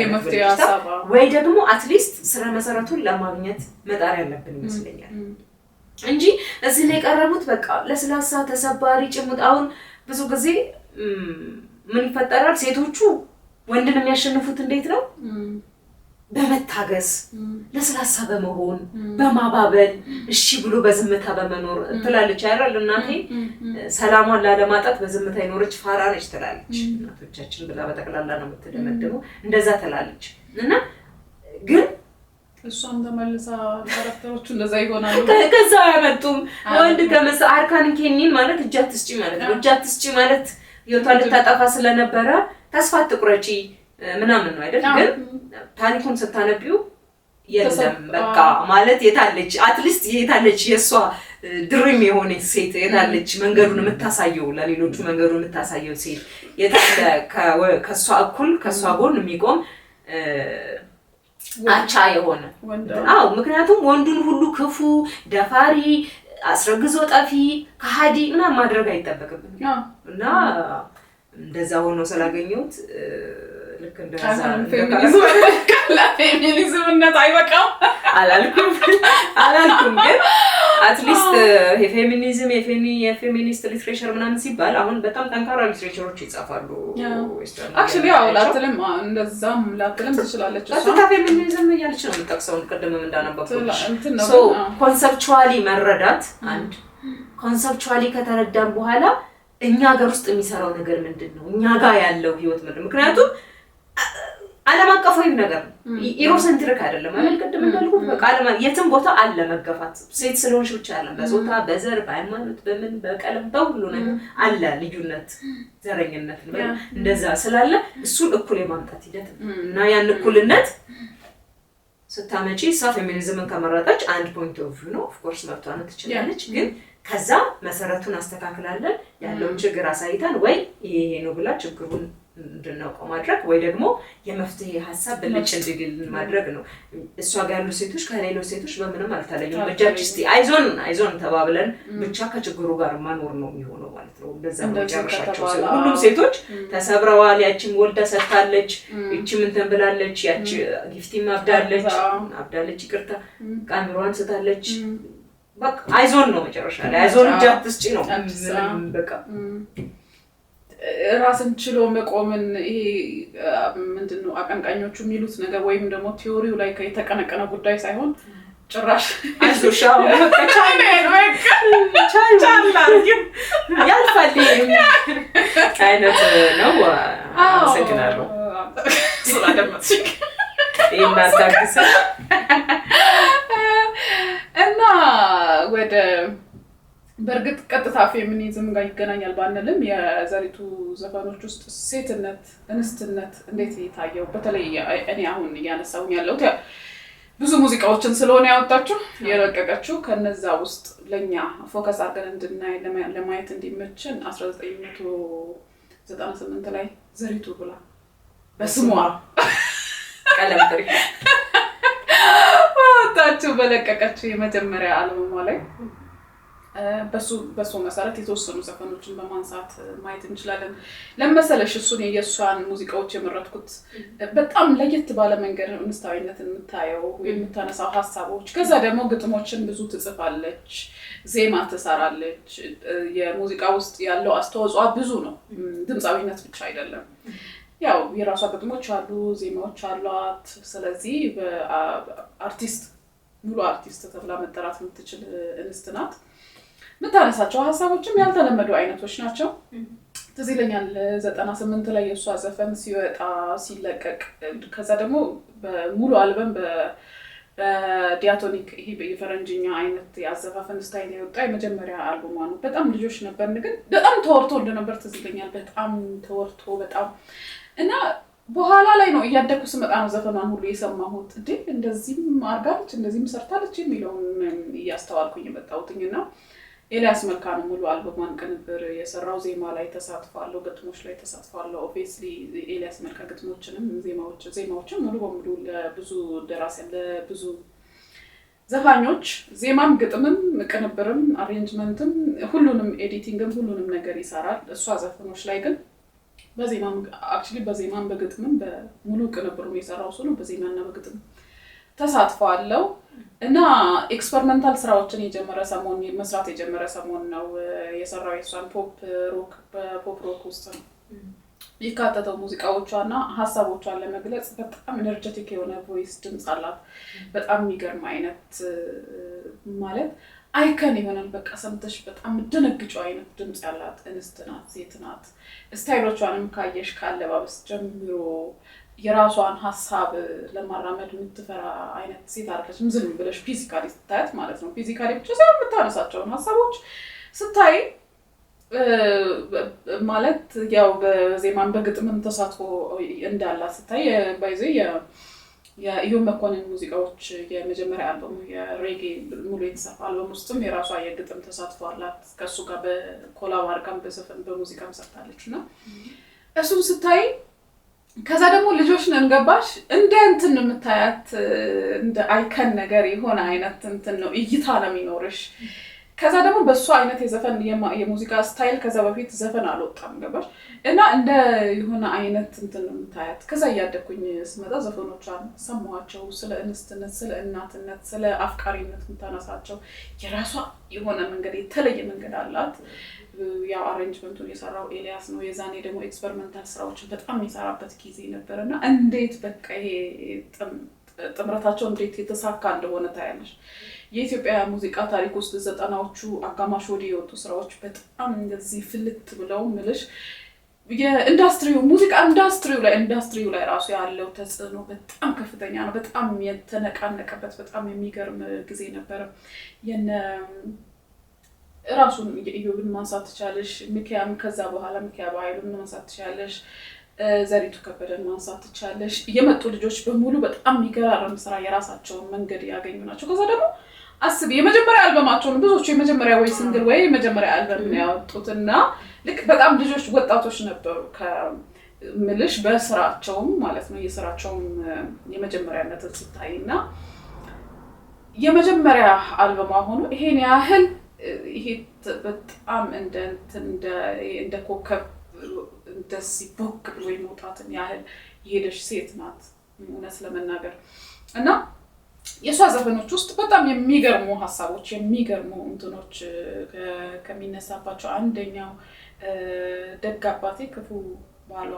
ወይ ደግሞ አትሊስት ስለ መሰረቱን ለማግኘት መጣር ያለብን ይመስለኛል እንጂ እዚህ ላይ ቀረቡት በቃ ለስላሳ ተሰባሪ ጭሙጣውን። ብዙ ጊዜ ምን ይፈጠራል? ሴቶቹ ወንድን የሚያሸንፉት እንዴት ነው? በመታገስ ለስላሳ በመሆን በማባበል እሺ ብሎ በዝምታ በመኖር ትላለች አይደል? እናቴ ሰላሟን ላለማጣት በዝምታ ይኖረች ፋራ ነች ትላለች እናቶቻችን ብላ በጠቅላላ ነው የምትደመድመው። እንደዛ ትላለች እና ግን እሷም ተመልሳ ካራክተሮቹ እንደዛ ይሆናሉ። ከዛ ያመጡም ወንድ ከመሰ አርካን ኬኒን ማለት እጅ አትስጪ ማለት ነው። እጅ አትስጪ ማለት ህይወቷን ልታጠፋ ስለነበረ ተስፋ አትቁረጪ ምናምን ነው አይደል? ግን ታሪኩን ስታነቢው የለም በቃ ማለት የታለች አትሊስት የታለች የሷ ድሪም የሆነች ሴት የታለች መንገዱን የምታሳየው ለሌሎቹ መንገዱን የምታሳየው ሴት የታለ ከሷ እኩል ከሷ ጎን የሚቆም አቻ የሆነ ምክንያቱም ወንዱን ሁሉ ክፉ ደፋሪ አስረግዞ ጠፊ ከሃዲ ምናምን ማድረግ አይጠበቅብንም እና እንደዛ ሆኖ ስላገኘሁት ልክ እንደዛ ፌሚኒዝምነት አይበቃም አላልኩም ግን አትሊስት የፌሚኒዝም የፌሚኒስት ሊትሬቸር ምናምን ሲባል አሁን በጣም ጠንካራ ሊትሬቸሮች ይጻፋሉ። አክቹሊ ያው ላትልም እንደዛም ላትልም ትችላለች እሷ ፌሚኒዝም እያለች ነው የምጠቅሰው ቅድምም እንዳነበብኩልሽ። ኮንሰፕቹዋሊ መረዳት አንድ ኮንሰፕቹዋሊ ከተረዳን በኋላ እኛ ሀገር ውስጥ የሚሰራው ነገር ምንድን ነው? እኛ ጋር ያለው ህይወት ምንድን ነው? ምክንያቱም ዓለም አቀፋዊ ነገር ነው። ኢሮሴንትሪክ አይደለም ማለት ቅድም እንዳልኩት በቃ የትም ቦታ አለ መገፋት። ሴት ስለሆንሽ ብቻ አይደለም፣ በጾታ፣ በዘር፣ በሃይማኖት፣ በምን በቀለም በሁሉ ነገር አለ ልዩነት፣ ዘረኝነት ነው። እንደዛ ስላለ እሱን እኩል የማምጣት ሂደት እና ያን እኩልነት ስታመጪ እሷ ፌሚኒዝምን ከመረጠች አንድ ፖይንት ኦፍ ቪው ነው ኦፍ ኮርስ መብቷን ትችላለች ግን ከዛ መሰረቱን አስተካክላለን ያለውን ችግር አሳይተን ወይ ይሄ ነው ብላ ችግሩን እንድናውቀው ማድረግ ወይ ደግሞ የመፍትሄ ሀሳብ ብልጭ እንዲል ማድረግ ነው እሷ ጋር ያሉ ሴቶች ከሌሎች ሴቶች በምንም አልተለዩም በጃጅ እስቲ አይዞን ተባብለን ብቻ ከችግሩ ጋር ማኖር ነው የሚሆነው ማለት ነው እንደዛ ነው ጨርሻቸው ሁሉም ሴቶች ተሰብረዋል ያቺም ወልዳ ሰጥታለች እቺም እንትን ብላለች ያቺ ጊፍቲም አብዳለች ይቅርታ ካሜራዋን ስታለች በቃ አይዞን ነው መጨረሻ ላይ አይዞን ጃትስጪ ነው ምንም በቃ ራስን ችሎ መቆምን ይሄ ምንድነው አቀንቃኞቹ የሚሉት ነገር ወይም ደግሞ ቲዮሪው ላይ የተቀነቀነ ጉዳይ ሳይሆን ጭራሽ አይዞሻው ያልፋል አይነት ነው አመሰግናለሁ ስለደመጥሽኝ እናንተስ እና ወደ በርግጥ ቀጥታ ፌሚኒዝም ጋር ይገናኛል ባንልም የዘሪቱ ዘፈኖች ውስጥ ሴትነት እንስትነት እንዴት ይታየው በተለይ እኔ አሁን እያነሳሁኝ ያለሁት ብዙ ሙዚቃዎችን ስለሆነ ያወጣችሁ የረቀቀችው ከነዛ ውስጥ ለኛ ፎከስ አድርገን እንድናይ ለማየት እንዲመችን 1998 ላይ ዘሪቱ ብላ በስሟ ቀለም ጥሪ ወጣችሁ በለቀቀችው የመጀመሪያ አልበሟ ላይ በሱ መሰረት የተወሰኑ ዘፈኖችን በማንሳት ማየት እንችላለን ለመሰለሽ እሱን የየሷን ሙዚቃዎች የመረጥኩት በጣም ለየት ባለ መንገድ እንስታዊነትን የምታየው የምታነሳው ሐሳቦች ከዛ ደግሞ ግጥሞችን ብዙ ትጽፋለች ዜማ ትሰራለች የሙዚቃ ውስጥ ያለው አስተዋጽኦ ብዙ ነው ድምጻዊነት ብቻ አይደለም ያው የራሷ ግጥሞች አሉ ዜማዎች አሏት ስለዚህ በአርቲስት ሙሉ አርቲስት ተብላ መጠራት የምትችል እንስት ናት ምታነሳቸው ሐሳቦችም ያልተለመዱ አይነቶች ናቸው ትዝ ይለኛል 98 ላይ የሷ ዘፈን ሲወጣ ሲለቀቅ ከዛ ደግሞ በሙሉ አልበም በዲያቶኒክ ይሄ በፈረንጅኛ አይነት ያዘፋፈን ስታይል የወጣ የመጀመሪያ አልበሟ ነው በጣም ልጆች ነበርን ግን በጣም ተወርቶ እንደነበር ትዝ ይለኛል በጣም ተወርቶ በጣም እና በኋላ ላይ ነው እያደኩ ስመጣ ነው ዘፈኗን ሁሉ የሰማሁት እንዴ እንደዚህም አርጋለች እንደዚህም ሰርታለች የሚለውን እያስተዋልኩኝ መጣሁኝና ኤልያስ መልካ ነው ሙሉ አልበሟን ቅንብር የሰራው ዜማ ላይ ተሳትፏለሁ ግጥሞች ላይ ተሳትፏለሁ ኦብቪየስሊ ኤልያስ መልካ ግጥሞችንም ዜማዎችን ሙሉ በሙሉ ለብዙ ደራሲያን ለብዙ ዘፋኞች ዜማም ግጥምም ቅንብርም አሬንጅመንትም ሁሉንም ኤዲቲንግም ሁሉንም ነገር ይሰራል እሷ ዘፈኖች ላይ ግን በዜማም አክቹሊ በዜማም በግጥምም በሙሉ ቅንብሩም የሰራው ሰው ነው በዜማና በግጥም ተሳትፏለሁ እና ኤክስፐሪመንታል ስራዎችን መስራት የጀመረ ሰሞን ነው የሰራው የሷን ፖፕ ሮክ ውስጥ ነው ይካተተው ሙዚቃዎቿና ሐሳቦቿን ለመግለጽ በጣም ኤነርጂቲክ የሆነ ቮይስ ድምጽ አላት በጣም የሚገርም አይነት ማለት አይከን ይሆናል በቃ ሰምተሽ በጣም ደነግጫው አይነት ድምጽ ያላት እንስት ናት ሴት ናት ስታይሎቿንም ካየሽ ካለባበስ ጀምሮ የራሷን ሐሳብ ለማራመድ የምትፈራ አይነት ሴት አይደለችም ዝም ብለሽ ፊዚካሊ ስታያት ማለት ነው ፊዚካሊ ብቻ ሳይሆን የምታነሳቸውን ሐሳቦች ስታይ ማለት ያው በዜማን በግጥምም ተሳትፎ እንዳላት ስታይ ባይዘ የኢዮብ መኮንን ሙዚቃዎች የመጀመሪያ አልበሙ የሬጌ ሙሉ የተሰፋ አልበም ውስጥም የራሷ የግጥም ተሳትፎ አላት ከሱ ጋር በኮላብ አድርጋም በዘፈን በሙዚቃም ሰርታለችና እሱን ስታይ ከዛ ደግሞ ልጆች ነን ገባሽ እንደ እንትን የምታያት እንደ አይከን ነገር የሆነ አይነት እንትን ነው እይታ ነው የሚኖርሽ ከዛ ደግሞ በሱ አይነት የዘፈን የሙዚቃ ስታይል ከዛ በፊት ዘፈን አልወጣም ገባሽ እና እንደ የሆነ አይነት እንትን ነው የምታያት ከዛ እያደኩኝ ስመጣ ዘፈኖቿን ሰማኋቸው ስለ እንስትነት ስለ እናትነት ስለ አፍቃሪነት የምታነሳቸው የራሷ የሆነ መንገድ የተለየ መንገድ አላት ያው አሬንጅመንቱን የሰራው ኤልያስ ነው የዛኔ ደግሞ ኤክስፐሪመንታል ስራዎችን በጣም የሚሰራበት ጊዜ ነበርና እንዴት በቃ ይሄ ጥምረታቸው እንዴት የተሳካ እንደሆነ ታያለሽ የኢትዮጵያ ሙዚቃ ታሪክ ውስጥ 90ዎቹ አጋማሽ ወዲህ የወጡ ስራዎች በጣም እንደዚህ ፍልት ብለው ምልሽ የኢንዱስትሪው ሙዚቃ ኢንዱስትሪው ላይ ራሱ ያለው ተጽዕኖ በጣም ከፍተኛ ነው በጣም የተነቃነቀበት በጣም የሚገርም ጊዜ ነበር የነ ራሱን የኢዮብን ማንሳት ትቻለሽ ሚካያም ከዛ በኋላ ሚካያ ባይሉን ማንሳት ትቻለሽ ዘሪቱ ከበደን ማንሳት ትችላለሽ። የመጡ ልጆች በሙሉ በጣም የሚገራርም ስራ የራሳቸውን መንገድ ያገኙ ናቸው። ከዛ ደግሞ አስቢ የመጀመሪያ አልበማቸውን ብዙዎቹ የመጀመሪያ ወይ ሲንግል ወይ የመጀመሪያ አልበም ያወጡትና ልክ በጣም ልጆች ወጣቶች ነበሩ ከምልሽ በስራቸውም ማለት ነው የስራቸውም የመጀመሪያነት ሲታይና የመጀመሪያ አልበማ ሆኖ ይሄን ያህል ይሄ በጣም እንደ ኮከብ እንደዚህ ቦክ ብሎ የመውጣትን ያህል የሄደች ሴት ናት እውነት ለመናገር እና የሷ ዘፈኖች ውስጥ በጣም የሚገርሙ ሀሳቦች የሚገርሙ እንትኖች ከሚነሳባቸው አንደኛው ደግ አባቴ ክፉ ባሏ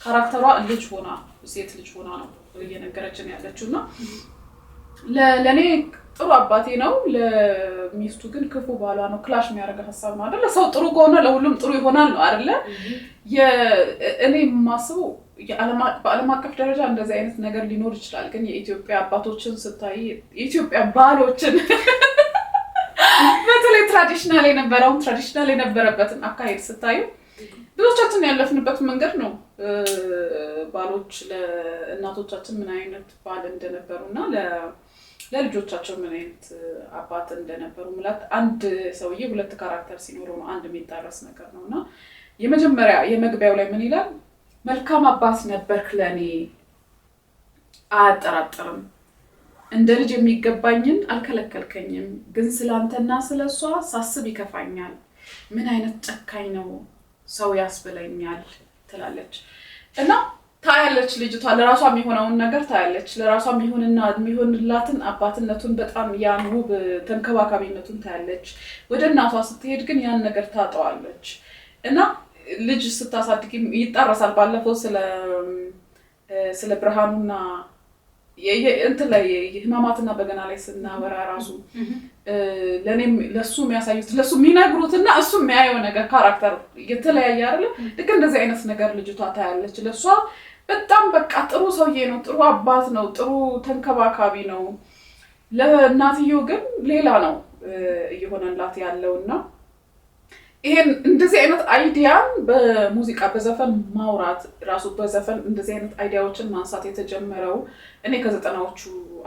ካራክተሯ ልጅ ሆና ሴት ልጅ ሆና ነው እየነገረችን ያለችው እና ለኔ ጥሩ አባቴ ነው ለሚስቱ ግን ክፉ ባሏ ነው ክላሽ የሚያደርግ ሀሳብ ነው አይደለ ሰው ጥሩ ከሆነ ለሁሉም ጥሩ ይሆናል ነው አይደለ እኔ ማስበው በዓለም አቀፍ ደረጃ እንደዚህ አይነት ነገር ሊኖር ይችላል ግን የኢትዮጵያ አባቶችን ስታይ የኢትዮጵያ ባሎችን በተለይ ትራዲሽናል የነበረበትን አካሄድ ስታዩ ብዙዎቻችን ያለፍንበት መንገድ ነው ባሎች ለእናቶቻችን ምን አይነት ባል እንደነበሩና ለልጆቻቸው ምን አይነት አባት እንደነበሩ ማለት አንድ ሰውዬ ሁለት ካራክተር ሲኖረው ነው አንድ የሚጣረስ ነገር ነውና የመጀመሪያ የመግቢያው ላይ ምን ይላል መልካም አባት ነበርክ ለኔ አያጠራጥርም እንደ ልጅ የሚገባኝን አልከለከልከኝም ግን ስላንተና ስለሷ ሳስብ ይከፋኛል ምን አይነት ጨካኝ ነው ሰው ያስበለኛል ትላለች እና ታያለች ልጅቷ ለራሷ የሚሆነውን ነገር ታያለች ለራሷ የሚሆንላትን አባትነቱን በጣም ያን ውብ ተንከባካቢነቱን ታያለች ወደ እናቷ ስትሄድ ግን ያን ነገር ታጣዋለች እና ልጅ ስታሳድግ ይጣራሳል ባለፈው ስለ ብርሃኑና እንትን ላይ ህማማትና በገና ላይ ስናወራ ራሱ ለኔም ለሱ የሚያሳዩት ለሱ የሚነግሩትና እሱ የሚያየው ነገር ካራክተር የተለያየ አይደለ ልክ እንደዚህ አይነት ነገር ልጅቷ ታያለች ለሷ በጣም በቃ ጥሩ ሰውዬ ነው ጥሩ አባት ነው ጥሩ ተንከባካቢ ነው ለእናትየው ግን ሌላ ነው እየሆነላት ያለውና ይሄን እንደዚህ አይነት አይዲያን በሙዚቃ በዘፈን ማውራት ራሱ በዘፈን እንደዚህ አይነት አይዲያዎችን ማንሳት የተጀመረው እኔ ከ90ዎቹ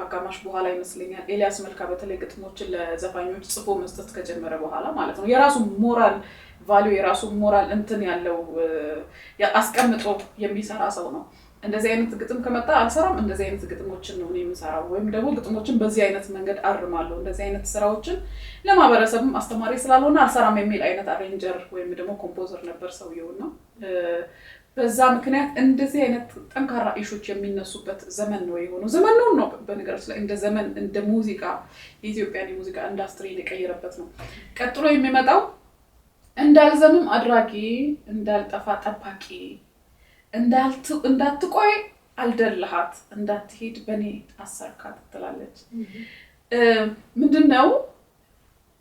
አጋማሽ በኋላ ይመስለኛል ኤልያስ መልካ በተለይ ግጥሞችን ለዘፋኞች ጽፎ መስጠት ከጀመረ በኋላ ማለት ነው የራሱ ሞራል ቫልዩ የራሱ ሞራል እንትን ያለው አስቀምጦ የሚሰራ ሰው ነው እንደዚህ አይነት ግጥም ከመጣ አልሰራም እንደዚህ አይነት ግጥሞችን ነው እኔ የምሰራው ወይም ደግሞ ግጥሞችን በዚህ አይነት መንገድ አርማለሁ እንደዚህ አይነት ስራዎችን ለማህበረሰብም አስተማሪ ስላልሆነ አልሰራም የሚል አይነት አሬንጀር ወይም ደግሞ ኮምፖዘር ነበር ሰውየውና በዛ ምክንያት እንደዚህ አይነት ጠንካራ ኢሹዎች የሚነሱበት ዘመን ነው የሆነው ዘመን ነው በነገራችን ላይ እንደ ዘመን እንደ ሙዚቃ የኢትዮጵያን የሙዚቃ ኢንዳስትሪ የቀየረበት ነው ቀጥሎ የሚመጣው እንዳልዘምም አድራጊ እንዳልጠፋ ጠባቂ እንዳትቆይ አልደልሃት እንዳትሄድ በኔ አሰርካት ትላለች ምንድነው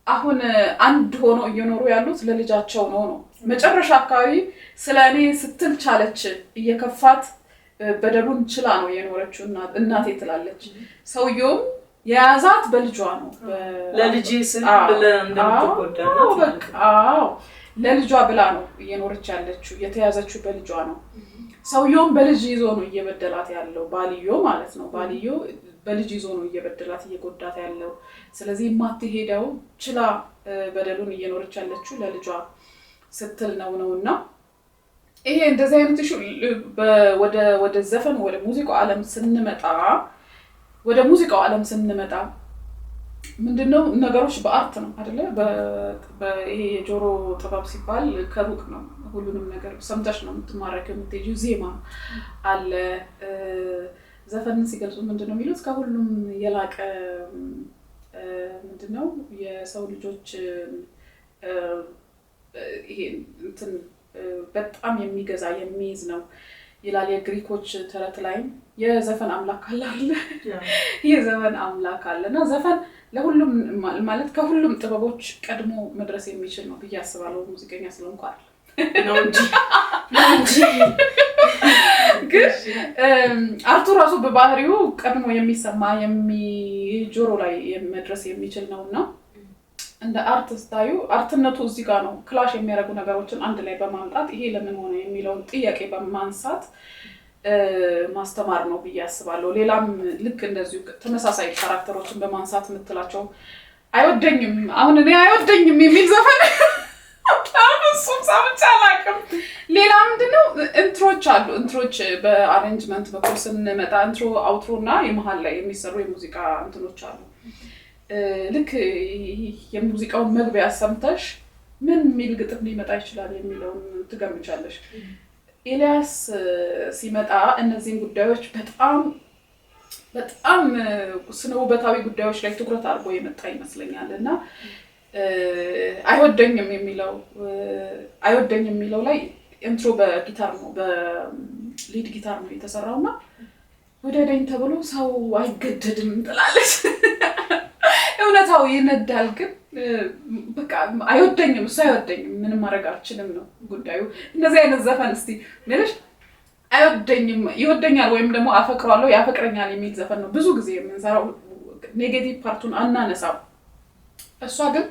አሁን አንድ ሆኖ እየኖሩ ያሉት ለልጃቸው ነው መጨረሻ አካባቢ ስለኔ ስትል ቻለች እየከፋት በደሉን ችላ ነው የኖረችው እናቴ ትላለች ሰውየውም የያዛት በልጇ ነው ለልጅ ስል እንደምትጎዳ ነው ለልጇ ብላ ነው እየኖረች ያለችው የተያዘችው በልጇ ነው ሰውየውም በልጅ ይዞ ነው እየበደላት ያለው ባልዮ ማለት ነው ባልዮ በልጅ ይዞ ነው እየበደላት እየጎዳት ያለው ስለዚህ ማትሄደው ችላ በደሉን እየኖረች ያለችው ለልጇ ስትል ነውና ይሄ እንደዚህ አይነት እሺ ወደ ዘፈን ወደ ሙዚቃው ዓለም ስንመጣ ምንድነው ነገሮች በአርት ነው አይደለ በይሄ የጆሮ ጥበብ ሲባል ከሩቅ ነው ሁሉንም ነገር ሰምተሽ ነው የምትማረከው የምትሄጂው ዜማ አለ ዘፈን ሲገልጹ ምንድነው የሚሉት ከሁሉም የላቀ ምንድነው የሰው ልጆች ይሄ እንትን በጣም የሚገዛ የሚይዝ ነው ይላል የግሪኮች ተረት ላይ የዘፈን አምላክ አለ የዘፈን አምላክ አለና ዘፈን ለሁሉም ማለት ከሁሉም ጥበቦች ቀድሞ መድረስ የሚችል ነው ብዬ አስባለሁ ሙዚቀኛ ስለሆንኩ አይደል ነው እንጂ ግን አርቱ ራሱ በባህሪው ቀድሞ የሚሰማ ጆሮ ላይ መድረስ የሚችል ነውና እንደ አርቲስት ታዩ አርትነቱ እዚህ ጋር ነው ክላሽ የሚያደርጉ ነገሮችን አንድ ላይ በማምጣት ይሄ ለምን ሆነ የሚለውን ጥያቄ በማንሳት ማስተማር ነው ብዬ አስባለሁ። ሌላም ልክ እንደዚሁ ተመሳሳይ ካራክተሮችን በማንሳት የምትላቸው አይወደኝም አሁን እኔ አይወደኝም የሚል ዘፈን እሱም ሰምቼ አላውቅም። ሌላ ምንድነው ኢንትሮች አሉ። ኢንትሮች በአሬንጅመንት በኩል ስንመጣ ኢንትሮ፣ አውትሮ እና የመሀል ላይ የሚሰሩ የሙዚቃ እንትኖች አሉ። ልክ የሙዚቃውን መግቢያ ሰምተሽ ምን የሚል ግጥም ሊመጣ ይችላል የሚለውን ትገምቻለሽ። ኤልያስ ሲመጣ እነዚህን ጉዳዮች በጣም ስነ ውበታዊ ጉዳዮች ላይ ትኩረት አድርጎ የመጣ ይመስለኛል እና አይወደኝም የሚለው ላይ ኢንትሮ በጊታር ነው በሊድ ጊታር ነው የተሰራውና ወደደኝ ተብሎ ሰው አይገደድም ትላለች። እውነታው ይነዳል ግን በቃ አይወደኝም እሱ አይወደኝም ምንም ማድረግ አልችልም ነው ጉዳዩ። እንደዚህ አይነት ዘፈን እስቲ ምንሽ አይወደኝም ይወደኛል ወይም ደግሞ አፈቅረዋለሁ ያፈቅረኛል የሚል ዘፈን ነው ብዙ ጊዜ የምንሰራው። ኔጌቲቭ ፓርቱን አናነሳው። እሷ ግን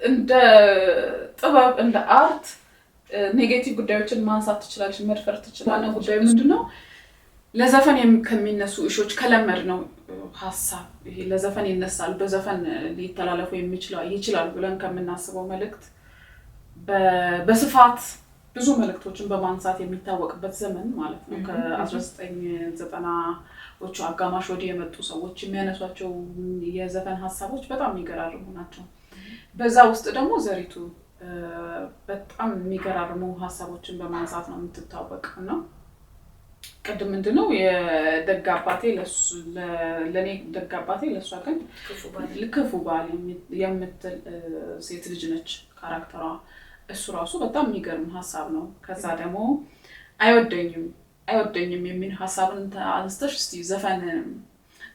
እንደ ጥበብ እንደ አርት ኔጌቲቭ ጉዳዮችን ማንሳት ትችላለች፣ መድፈር ትችላለች። ጉዳዩ ምንድነው? ለዘፈን ከሚነሱ እሾች ከለመድ ነው ሐሳብ ይሄ ለዘፈን ይነሳል በዘፈን ሊተላለፉ ይችላል ብለን ከምናስበው መልእክት በስፋት ብዙ መልእክቶችን በማንሳት የሚታወቅበት ዘመን ማለት ነው። ከ1990ዎቹ አጋማሽ ወዲህ የመጡ ሰዎች የሚያነሷቸው የዘፈን ሐሳቦች በጣም የሚገራርሙ ናቸው። በዛ ውስጥ ደግሞ ዘሪቱ በጣም የሚገራርሙ ሐሳቦችን በማንሳት ነው የምትታወቀው ነው። ቅድም ምንድነው የደግ አባቴ ለኔ ደግ አባቴ ለሷ ግን ክፉ ባል የምትል ሴት ልጅ ነች ካራክተሯ። እሱ ራሱ በጣም የሚገርም ሐሳብ ነው። ከዛ ደግሞ አይወደኝም የሚል ሐሳብን አንስተሽ እስቲ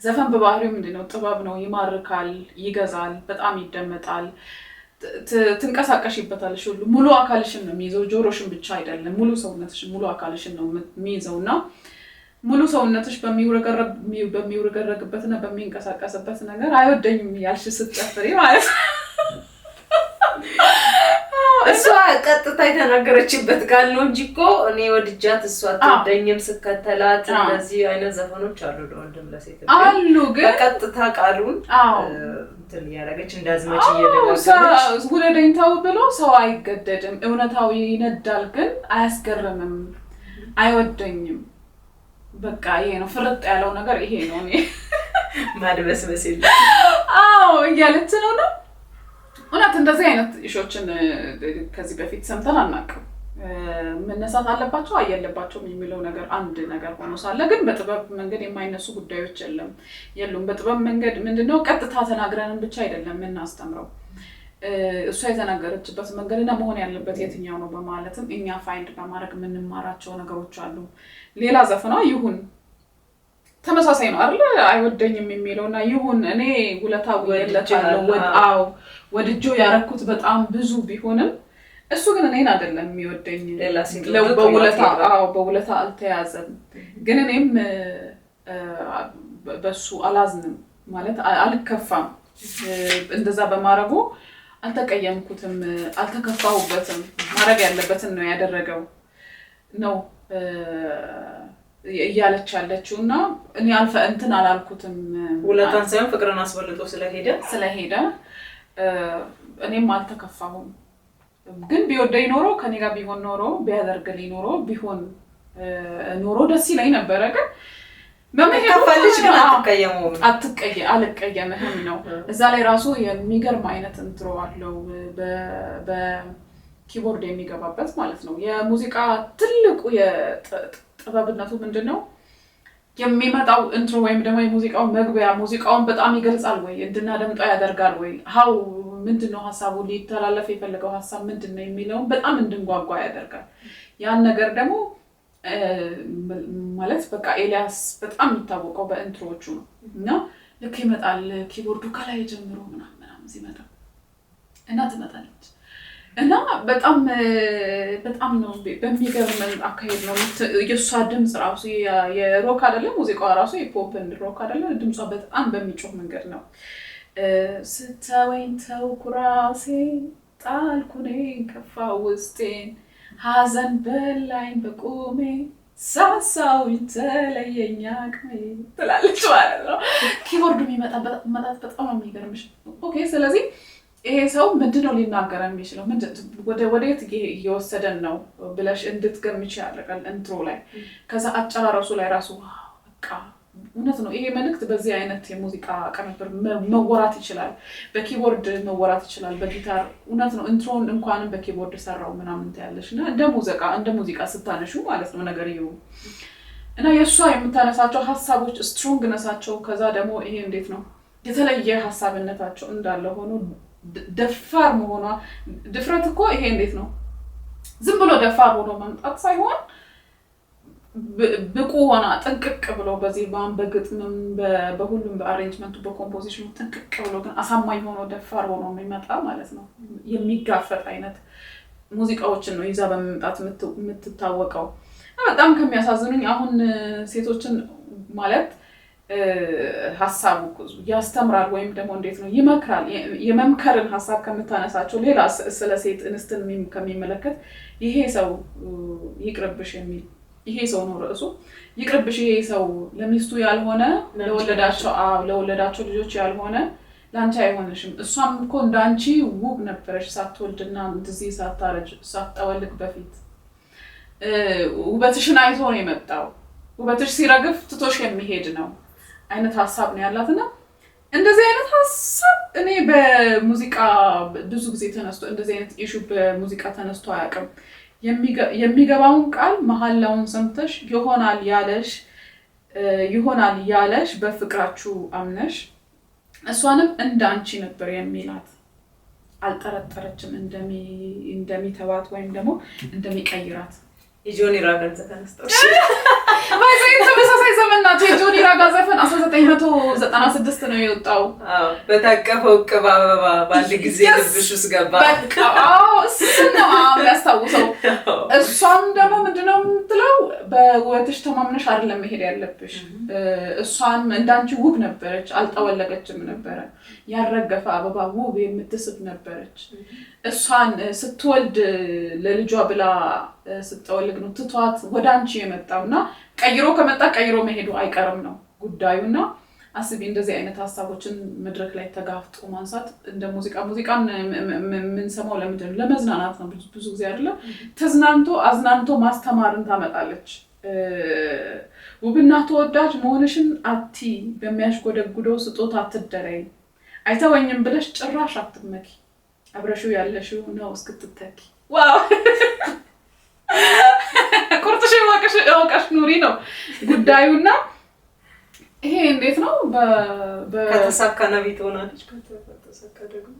ዘፈን በባህሪው ምንድነው? ጥበብ ነው። ይማርካል፣ ይገዛል፣ በጣም ይደመጣል፣ ትንቀሳቀሽበታለሽ። ሁሉ ሙሉ አካልሽን ነው የሚይዘው፣ ጆሮሽን ብቻ አይደለም፣ ሙሉ ሰውነትሽን ሙሉ አካልሽን ነው የሚይዘውና ሙሉ ሰውነትሽ በሚውረገረግበትና በሚንቀሳቀስበት ነገር አይወደኝም ያልሽ ስትጨፍሪ ማለት ነው። እሷ ቀጥታ የተናገረችበት ቃል ነው እንጂ እኮ እኔ ወድጃት እሷ አትወደኝም ስከተላት እንደዚህ አይነት ዘፈኖች አሉ ለወንድም ለሴት አሉ። ግን በቀጥታ ቃሉን እንትን ያደረገች እንዳዝመች እየደጋገመች ውለደኝ ተው ብሎ ሰው አይገደድም። እውነታው ይነዳል ግን አያስገርምም። አይወደኝም በቃ ይሄ ነው ፍርጥ ያለው ነገር ይሄ ነው። እኔ ማድበስበስ የለ እያለች ነው። እውነት እንደዚህ አይነት እሾችን ከዚህ በፊት ሰምተን አናውቅም። መነሳት አለባቸው አየለባቸውም የሚለው ነገር አንድ ነገር ሆኖ ሳለ ግን በጥበብ መንገድ የማይነሱ ጉዳዮች የሉም። በጥበብ መንገድ ምንድነው ቀጥታ ተናግረንን ብቻ አይደለም የምናስተምረው። እሷ የተናገረችበት መንገድና መሆን ያለበት የትኛው ነው በማለትም እኛ ፋይንድ በማድረግ የምንማራቸው ነገሮች አሉ። ሌላ ዘፈኗ ይሁን ተመሳሳይ ነው አይደል? አይወደኝም የሚለውና ይሁን እኔ ውለታው የለታለው ወድጆ ያረኩት በጣም ብዙ ቢሆንም እሱ ግን እኔን አይደለም የሚወደኝ። በውለታ አልተያዘም። ግን እኔም በሱ አላዝንም ማለት አልከፋም። እንደዛ በማረጉ አልተቀየምኩትም፣ አልተከፋሁበትም። ማድረግ ያለበትን ነው ያደረገው ነው እያለች ያለችው እና እኔ እንትን አላልኩትም። ውለታን ሳይሆን ፍቅርን አስበልጦ ስለሄደ እኔም አልተከፋሁም። ግን ቢወደኝ ኖሮ ከኔ ጋር ቢሆን ኖሮ ቢያደርግልኝ ኖሮ ቢሆን ኖሮ ደስ ይለኝ ነበረ። ግን በመከፋልሽ ግን አልቀየምህም ነው። እዛ ላይ ራሱ የሚገርም አይነት ኢንትሮ አለው በኪቦርድ የሚገባበት ማለት ነው። የሙዚቃ ትልቁ የጥበብነቱ ምንድነው? የሚመጣው ኢንትሮ ወይም ደግሞ የሙዚቃው መግቢያ ሙዚቃውን በጣም ይገልጻል ወይ እንድናደምጠው ያደርጋል ወይ ሀው ምንድነው ሐሳቡ ሊተላለፍ የፈለገው ሐሳብ ምንድነው የሚለውን በጣም እንድንጓጓ ያደርጋል። ያን ነገር ደግሞ ማለት በቃ ኤልያስ በጣም የሚታወቀው በኢንትሮዎቹ ነው እና ልክ ይመጣል ኪቦርዱ ከላይ ጀምሮ ምናምን ሲመጣ እና ትመጣለች እና በጣም ነው በሚገርም አካሄድ ነው። የሷ ድምጽ ራሱ የሮክ አይደለም ሙዚቃዋ ራሱ የፖፕ ሮክ አይደለም። ድምጿ በጣም በሚጮህ መንገድ ነው ስተወኝ ተውኩ ራሴን ጣልኩኔን ከፋ ውስጤን ሐዘን በላኝ በቁሜ ሳሳውኝ ተለየኝ አቅሜ ትላለች ማለት ነው። ኪቦርዱ የሚመጣት በጣም ነው የሚገርምሽ። ኦኬ ስለዚህ ይሄ ሰው ምንድነው ሊናገር የሚችለው ወደየት እየወሰደን ነው ብለሽ እንድትገምቺ ያደርጋል ኢንትሮ ላይ። ከዛ አጨራረሱ ላይ ራሱ በቃ እውነት ነው ይሄ መልእክት በዚህ አይነት የሙዚቃ ቅንብር መወራት ይችላል፣ በኪቦርድ መወራት ይችላል፣ በጊታር እውነት ነው። ኢንትሮን እንኳንም በኪቦርድ ሰራው ምናምን ታያለሽ እና እንደ ሙዚቃ ስታነሹ ማለት ነው ነገር ይው እና የእሷ የምታነሳቸው ሀሳቦች ስትሮንግነሳቸው ከዛ ደግሞ ይሄ እንዴት ነው የተለየ ሀሳብነታቸው እንዳለ ሆኖ ደፋር መሆኗ ድፍረት እኮ ይሄ እንዴት ነው ዝም ብሎ ደፋር ሆኖ መምጣት ሳይሆን ብቁ ሆና ጥንቅቅ ብሎ በዜማም በግጥምም በሁሉም በአሬንጅመንቱ በኮምፖዚሽኑ ጥንቅቅ ብሎ ግን አሳማኝ ሆኖ ደፋር ሆኖ የሚመጣ ማለት ነው የሚጋፈጥ አይነት ሙዚቃዎችን ነው ይዛ በመምጣት የምትታወቀው። በጣም ከሚያሳዝኑኝ አሁን ሴቶችን ማለት ሀሳቡ ያስተምራል ወይም ደግሞ እንዴት ነው ይመክራል የመምከርን ሀሳብ ከምታነሳቸው ሌላ ስለ ሴት እንስትን ከሚመለከት ይሄ ሰው ይቅርብሽ የሚል ይሄ ሰው ነው ርዕሱ ይቅርብሽ ይሄ ሰው ለሚስቱ ያልሆነ ለወለዳቸው ልጆች ያልሆነ ላንቺ አይሆንሽም። እሷም እኮ እንዳንቺ ውብ ነበረሽ ሳትወልድና እንደዚህ ሳታረጅ ሳትጠወልግ በፊት ውበትሽን አይቶ ነው የመጣው ውበትሽ ሲረግፍ ትቶሽ የሚሄድ ነው አይነት ሀሳብ ነው ያላትና እንደዚህ አይነት ሀሳብ እኔ በሙዚቃ ብዙ ጊዜ ተነስቶ እንደዚህ አይነት ኢሹ በሙዚቃ ተነስቶ አያውቅም። የሚገባውን ቃል መሐላውን ሰምተሽ ይሆናል ያለሽ በፍቅራችሁ አምነሽ እሷንም እንዳንቺ ነበር የሚላት አልጠረጠረችም እንደሚተዋት ወይም ደግሞ እንደሚቀይራት የጆኒ ራጋን ዘፈን አስተውሽ ባይዘይ ተመሳሳይ ዘመን ናቸው። የጆኒ ራጋ ዘፈን 1996 ነው የወጣው። በታቀፈው ቅባ አበባ በአንድ ጊዜ ልብሽ ውስጥ ገባ። በቃ እሱ ነው ያስታውሰው። እሷም ደግሞ ምንድነው የምትለው በውበትሽ ተማምነሽ አይደለም መሄድ ያለብሽ። እሷም እንዳንቺ ውብ ነበረች፣ አልጠወለገችም ነበረ። ያረገፈ አበባ ውብ የምትስብ ነበረች። እሷን ስትወልድ ለልጇ ብላ ስትጠወልግ ነው ትቷት ወደ አንቺ የመጣውና ቀይሮ ከመጣ ቀይሮ መሄዱ አይቀርም ነው ጉዳዩና አስቢ እንደዚህ አይነት ሀሳቦችን መድረክ ላይ ተጋፍጦ ማንሳት እንደ ሙዚቃን የምንሰማው ለምንድን ነው? ለመዝናናት ነው ብዙ ጊዜ አይደለም። ተዝናንቶ አዝናንቶ ማስተማርን ታመጣለች። ውብና ተወዳጅ መሆንሽን አቲ በሚያሽጎደጉደው ስጦታ አትደረይ አይተወኝም ብለሽ ጭራሽ አትመኪ አብረሽው ያለሽው ነው እስክትተኪ። ዋው ቁርጥሽ ወቀሽ ኑሪ ነው ጉዳዩና ይሄ እንዴት ነው ከተሳካ ነቢይ ትሆናለች ከተሳካ ደግሞ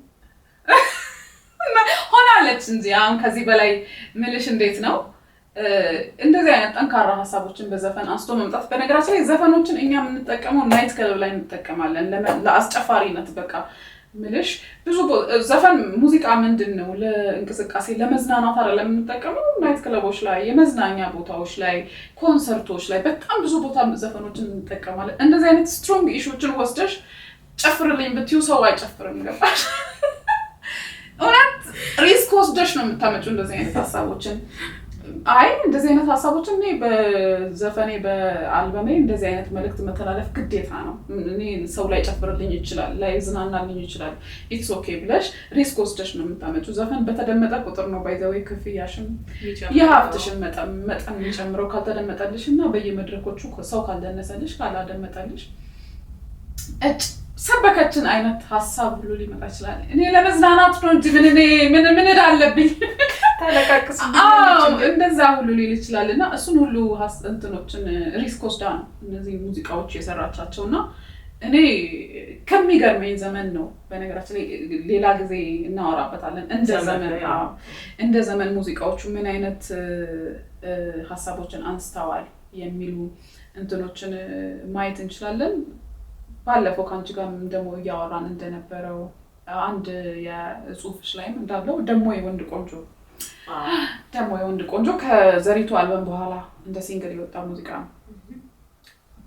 ሆናለች እንጂ አሁን ከዚህ በላይ ምልሽ እንዴት ነው እንደዚህ አይነት ጠንካራ ሀሳቦችን በዘፈን አንስቶ መምጣት። በነገራችን ላይ ዘፈኖችን እኛ የምንጠቀመው ናይት ክለብ ላይ እንጠቀማለን ለአስጨፋሪነት በቃ ምልሽ ብዙ ዘፈን ሙዚቃ ምንድነው ለእንቅስቃሴ ለመዝናናት አይደለም የምንጠቀመው። ናይት ክለቦች ላይ የመዝናኛ ቦታዎች ላይ ኮንሰርቶች ላይ በጣም ብዙ ቦታ ዘፈኖችን እንጠቀማለን። እንደዚህ አይነት ስትሮንግ ኢሹዎችን ወስደሽ ጨፍርልኝ ብትዩ ሰው አይጨፍርም ገባሽ? እውነት ሪስክ ወስደሽ ነው የምታመጪው እንደዚህ አይነት ሀሳቦችን። አይ እንደዚህ አይነት ሀሳቦችን እኔ በዘፈኔ በአልበሜ እንደዚህ አይነት መልእክት መተላለፍ ግዴታ ነው። እኔ ሰው ላይ ጨፍርልኝ ይችላል ላይ ዝናናልኝ ይችላል ኢትስ ኦኬ ብለሽ ሪስክ ወስደሽ ነው የምታመጪው። ዘፈን በተደመጠ ቁጥር ነው ባይዘዌ ክፍያሽም የሀብትሽን መጠን የሚጨምረው። ካልተደመጠልሽ እና በየመድረኮቹ ሰው ካልደነሰልሽ ካላደመጠልሽ ሰበከችን አይነት ሀሳብ ሁሉ ሊመጣ ይችላል። እኔ ለመዝናናት ነው እንጂ ምን እዳለብኝ ታለቃቅስ እንደዛ ሁሉ ሊል ይችላልና እሱን ሁሉ እንትኖችን ሪስክ ወስዳ ነው እነዚህ ሙዚቃዎች የሰራቻቸውና እኔ ከሚገርመኝ ዘመን ነው። በነገራችን ላይ ሌላ ጊዜ እናወራበታለን እንደ ዘመን ሙዚቃዎቹ ምን አይነት ሀሳቦችን አንስተዋል የሚሉ እንትኖችን ማየት እንችላለን። ባለፈው ካንቺ ጋር ደግሞ እያወራን እንደነበረው አንድ የጽሁፍሽ ላይም እንዳለው ደሞ የወንድ ቆንጆ ከዘሪቱ አልበም በኋላ እንደ ሲንግል የወጣ ሙዚቃ ነው።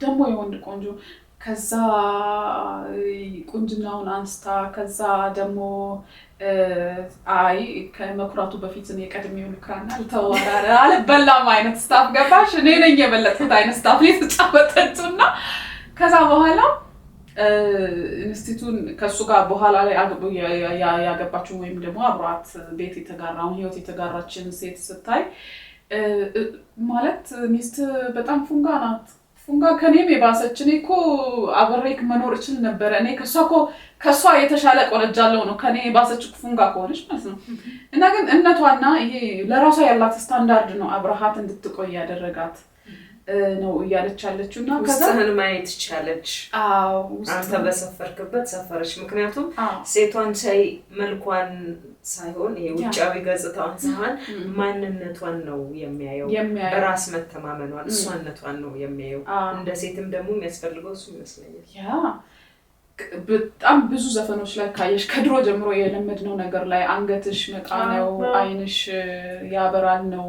ደሞ የወንድ ቆንጆ ከዛ ቁንጅናውን አንስታ ከዛ ደግሞ አይ ከመኩራቱ በፊት እኔ ቀድሜው ልክራና ልተዋራራ አልበላም አይነት ስታፍ ገባሽ እኔ ነኝ የበለጥኩት አይነት ስታፍ ላይ ተጫወተችና ከዛ በኋላ ኢንስቲቱን ከሱ ጋር በኋላ ላይ ያገባችው ወይም ደግሞ አብሯት ቤት የተጋራውን ህይወት የተጋራችን ሴት ስታይ ማለት ሚስት በጣም ፉንጋ ናት ፉንጋ ከኔም የባሰች እኔ እኮ አብሬክ መኖር እችል ነበር እኔ ከሷ የተሻለ ቆነጃለው ነው ከኔ የባሰች ፉንጋ ከሆነች ማለት ነው እና ግን እነቷና ይሄ ለራሷ ያላት ስታንዳርድ ነው አብርሃት እንድትቆይ ያደረጋት ነው እያለች ያለችውና ከዛን ማየት ይቻለች አንተ በሰፈርክበት ሰፈረች ምክንያቱም ሴቷን ሳይ መልኳን ሳይሆን የውጫዊ ገጽታዋን ሳይሆን ማንነቷን ነው የሚያየው በራስ መተማመኗን እሷነቷን ነው የሚያየው እንደ ሴትም ደግሞ የሚያስፈልገው እሱ ይመስለኛል ያ በጣም ብዙ ዘፈኖች ላይ ካየሽ ከድሮ ጀምሮ የለመድነው ነገር ላይ አንገትሽ መቃ ነው አይንሽ ያበራል ነው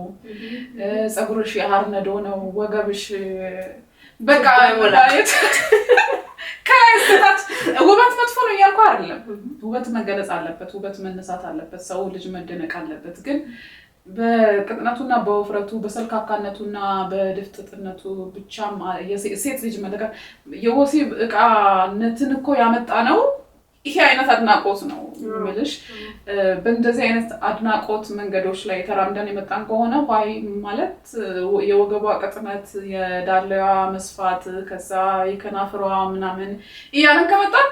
ጸጉርሽ የሐር ነዶ ነው ወገብሽ በቃ ወላየት ካይስተት ውበት መጥፎ ነው ያልኩ አይደለም ውበት መገለጽ አለበት ውበት መነሳት አለበት ሰው ልጅ መደነቅ አለበት ግን በቅጥነቱና በውፍረቱ በሰልካካነቱና በድፍጥጥነቱ ብቻም የሴት ልጅ መለካ የወሲብ ዕቃነትን እኮ ያመጣ ነው ይሄ አይነት አድናቆት ነው ምልሽ በእንደዚህ አይነት አድናቆት መንገዶች ላይ ተራምደን የመጣን ከሆነ ዋይ ማለት የወገቧ ቅጥነት የዳለዋ መስፋት ከዛ የከናፍሯ ምናምን እያለን ከመጣን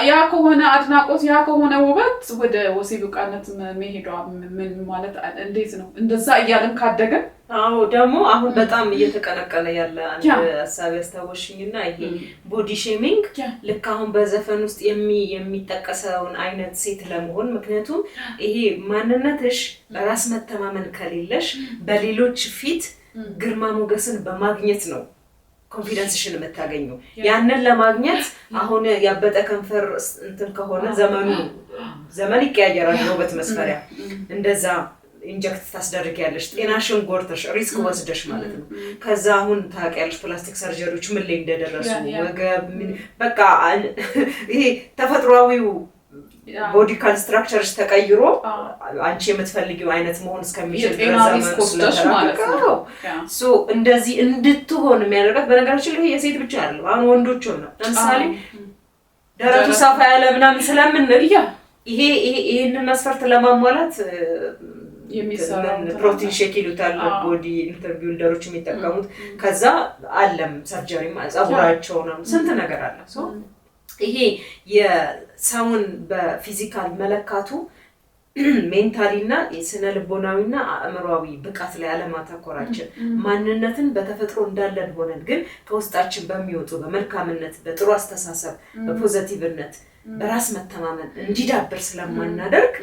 ያ ከሆነ አድናቆት ያ ከሆነ ውበት ወደ ወሲብ ዕቃነት መሄዷ ምን ማለት እንዴት ነው እንደዛ እያለን ካደገን አዎ ደግሞ አሁን በጣም እየተቀነቀነ ያለ አንድ ሐሳብ ያስታወሽኝና ይሄ ቦዲ ሼሚንግ ልክ አሁን በዘፈን ውስጥ የሚጠቀሰውን አይነት ሴት ለመሆን ምክንያቱም ይሄ ማንነትሽ በራስ መተማመን ከሌለሽ በሌሎች ፊት ግርማ ሞገስን በማግኘት ነው ኮንፊደንስሽን የምታገኘው ያንን ለማግኘት አሁን ያበጠ ከንፈር እንትን ከሆነ ዘመን ይቀያየራል ውበት መስፈሪያ እንደዛ ኢንጀክት ታስደርጊያለሽ ጤናሽን ጎርተሽ ሪስክ ወስደሽ ማለት ነው ከዛ አሁን ታውቂያለሽ ፕላስቲክ ሰርጀሪዎች ምን ላይ እንደደረሱ ወገብ በቃ ይሄ ተፈጥሯዊው ቦዲ ኮንስትራክቸርሽ ተቀይሮ አንቺ የምትፈልጊው አይነት መሆን እስከሚችል ድረስ ማለት ነው ሶ እንደዚህ እንድትሆን የሚያደርጋት በነገራችን ላይ የሴት ብቻ አይደለም አሁን ወንዶች ነው ለምሳሌ ደረቱ ሰፋ ያለ ምናምን ስለምንል ይሄንን መስፈርት ለማሟላት የሚሰራው ፕሮቲን ሼክ ይሉታል ቦዲ ኢንተርቪውለሮች የሚጠቀሙት ከዛ አለም ሰርጀሪ ማዛውራቸው ነው ስንት ነገር አለ ሶ ይሄ የሰውን በፊዚካል መለካቱ ሜንታሊና የስነ ልቦናዊና አእምሮአዊ ብቃት ላይ አለማተኮራችን ማንነትን በተፈጥሮ እንዳለን ሆነን ግን ከውስጣችን በሚወጡ በመልካምነት በጥሩ አስተሳሰብ በፖዚቲቭነት በራስ መተማመን እንዲዳብር ስለማናደርግ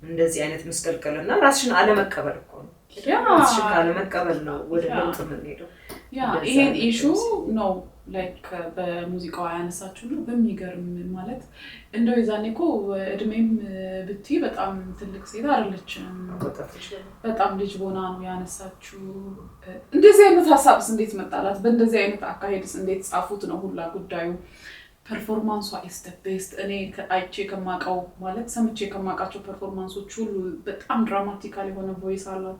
እንደዚህ አይነት መስቀልቀልና ራስሽን አለመቀበል እኮ ነው ራስሽን አለመቀበል ነው ወደ ለውጥ የምንሄደው ይሄን ኢሹ ነው ላይክ በሙዚቃው ያነሳችሁ ነው በሚገርም ማለት እንደው ይዛኔኮ እድሜም ብቲ በጣም ትልቅ ሴት አይደለችም በጣም ልጅ ሆና ነው ያነሳችሁ እንደዚህ አይነት ሐሳብስ እንዴት መጣላት በእንደዚህ አይነት አካሄድስ እንዴት ጻፉት ነው ሁላ ጉዳዩ ፐርፎርማንሷ is the best እኔ አይቼ ከማቀው ማለት ሰምቼ ከማቃቸው ፐርፎርማንሶች ሁሉ በጣም ድራማቲካል የሆነ ቮይስ አላት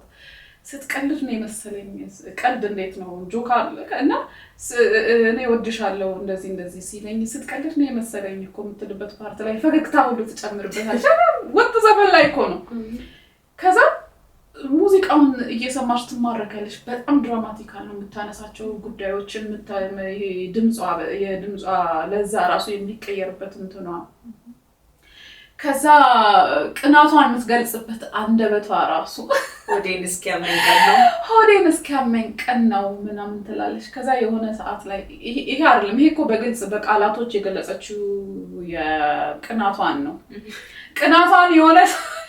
ስትቀልድ ነው መሰለኝ ቀልድ እንዴት ነው ጆካ እና እኔ ወድሻለሁ እንደዚህ ሲለኝ ስትቀልድ ነው መሰለኝ እኮ የምትልበት ፓርት ላይ ፈገግታ ሁሉ ተጨምርበታል ወጥ ዘፈን ላይ እኮ ነው ከዛ ሙዚቃውን እየሰማሽ ትማረካለሽ በጣም ድራማቲካል ነው የምታነሳቸው ጉዳዮችን ይሄ የድምጿ ለዛ ራሱ የሚቀየርበት እንትኗ ከዛ ቅናቷን የምትገልጽበት አንደበቷ ራሱ ሆዴን እስኪያመኝ ቀን ነው ምናምን ትላለች ከዛ የሆነ ሰዓት ላይ ይሄ አይደለም ይሄ እኮ በግልጽ በቃላቶች የገለጸችው የቅናቷን ነው ቅናቷን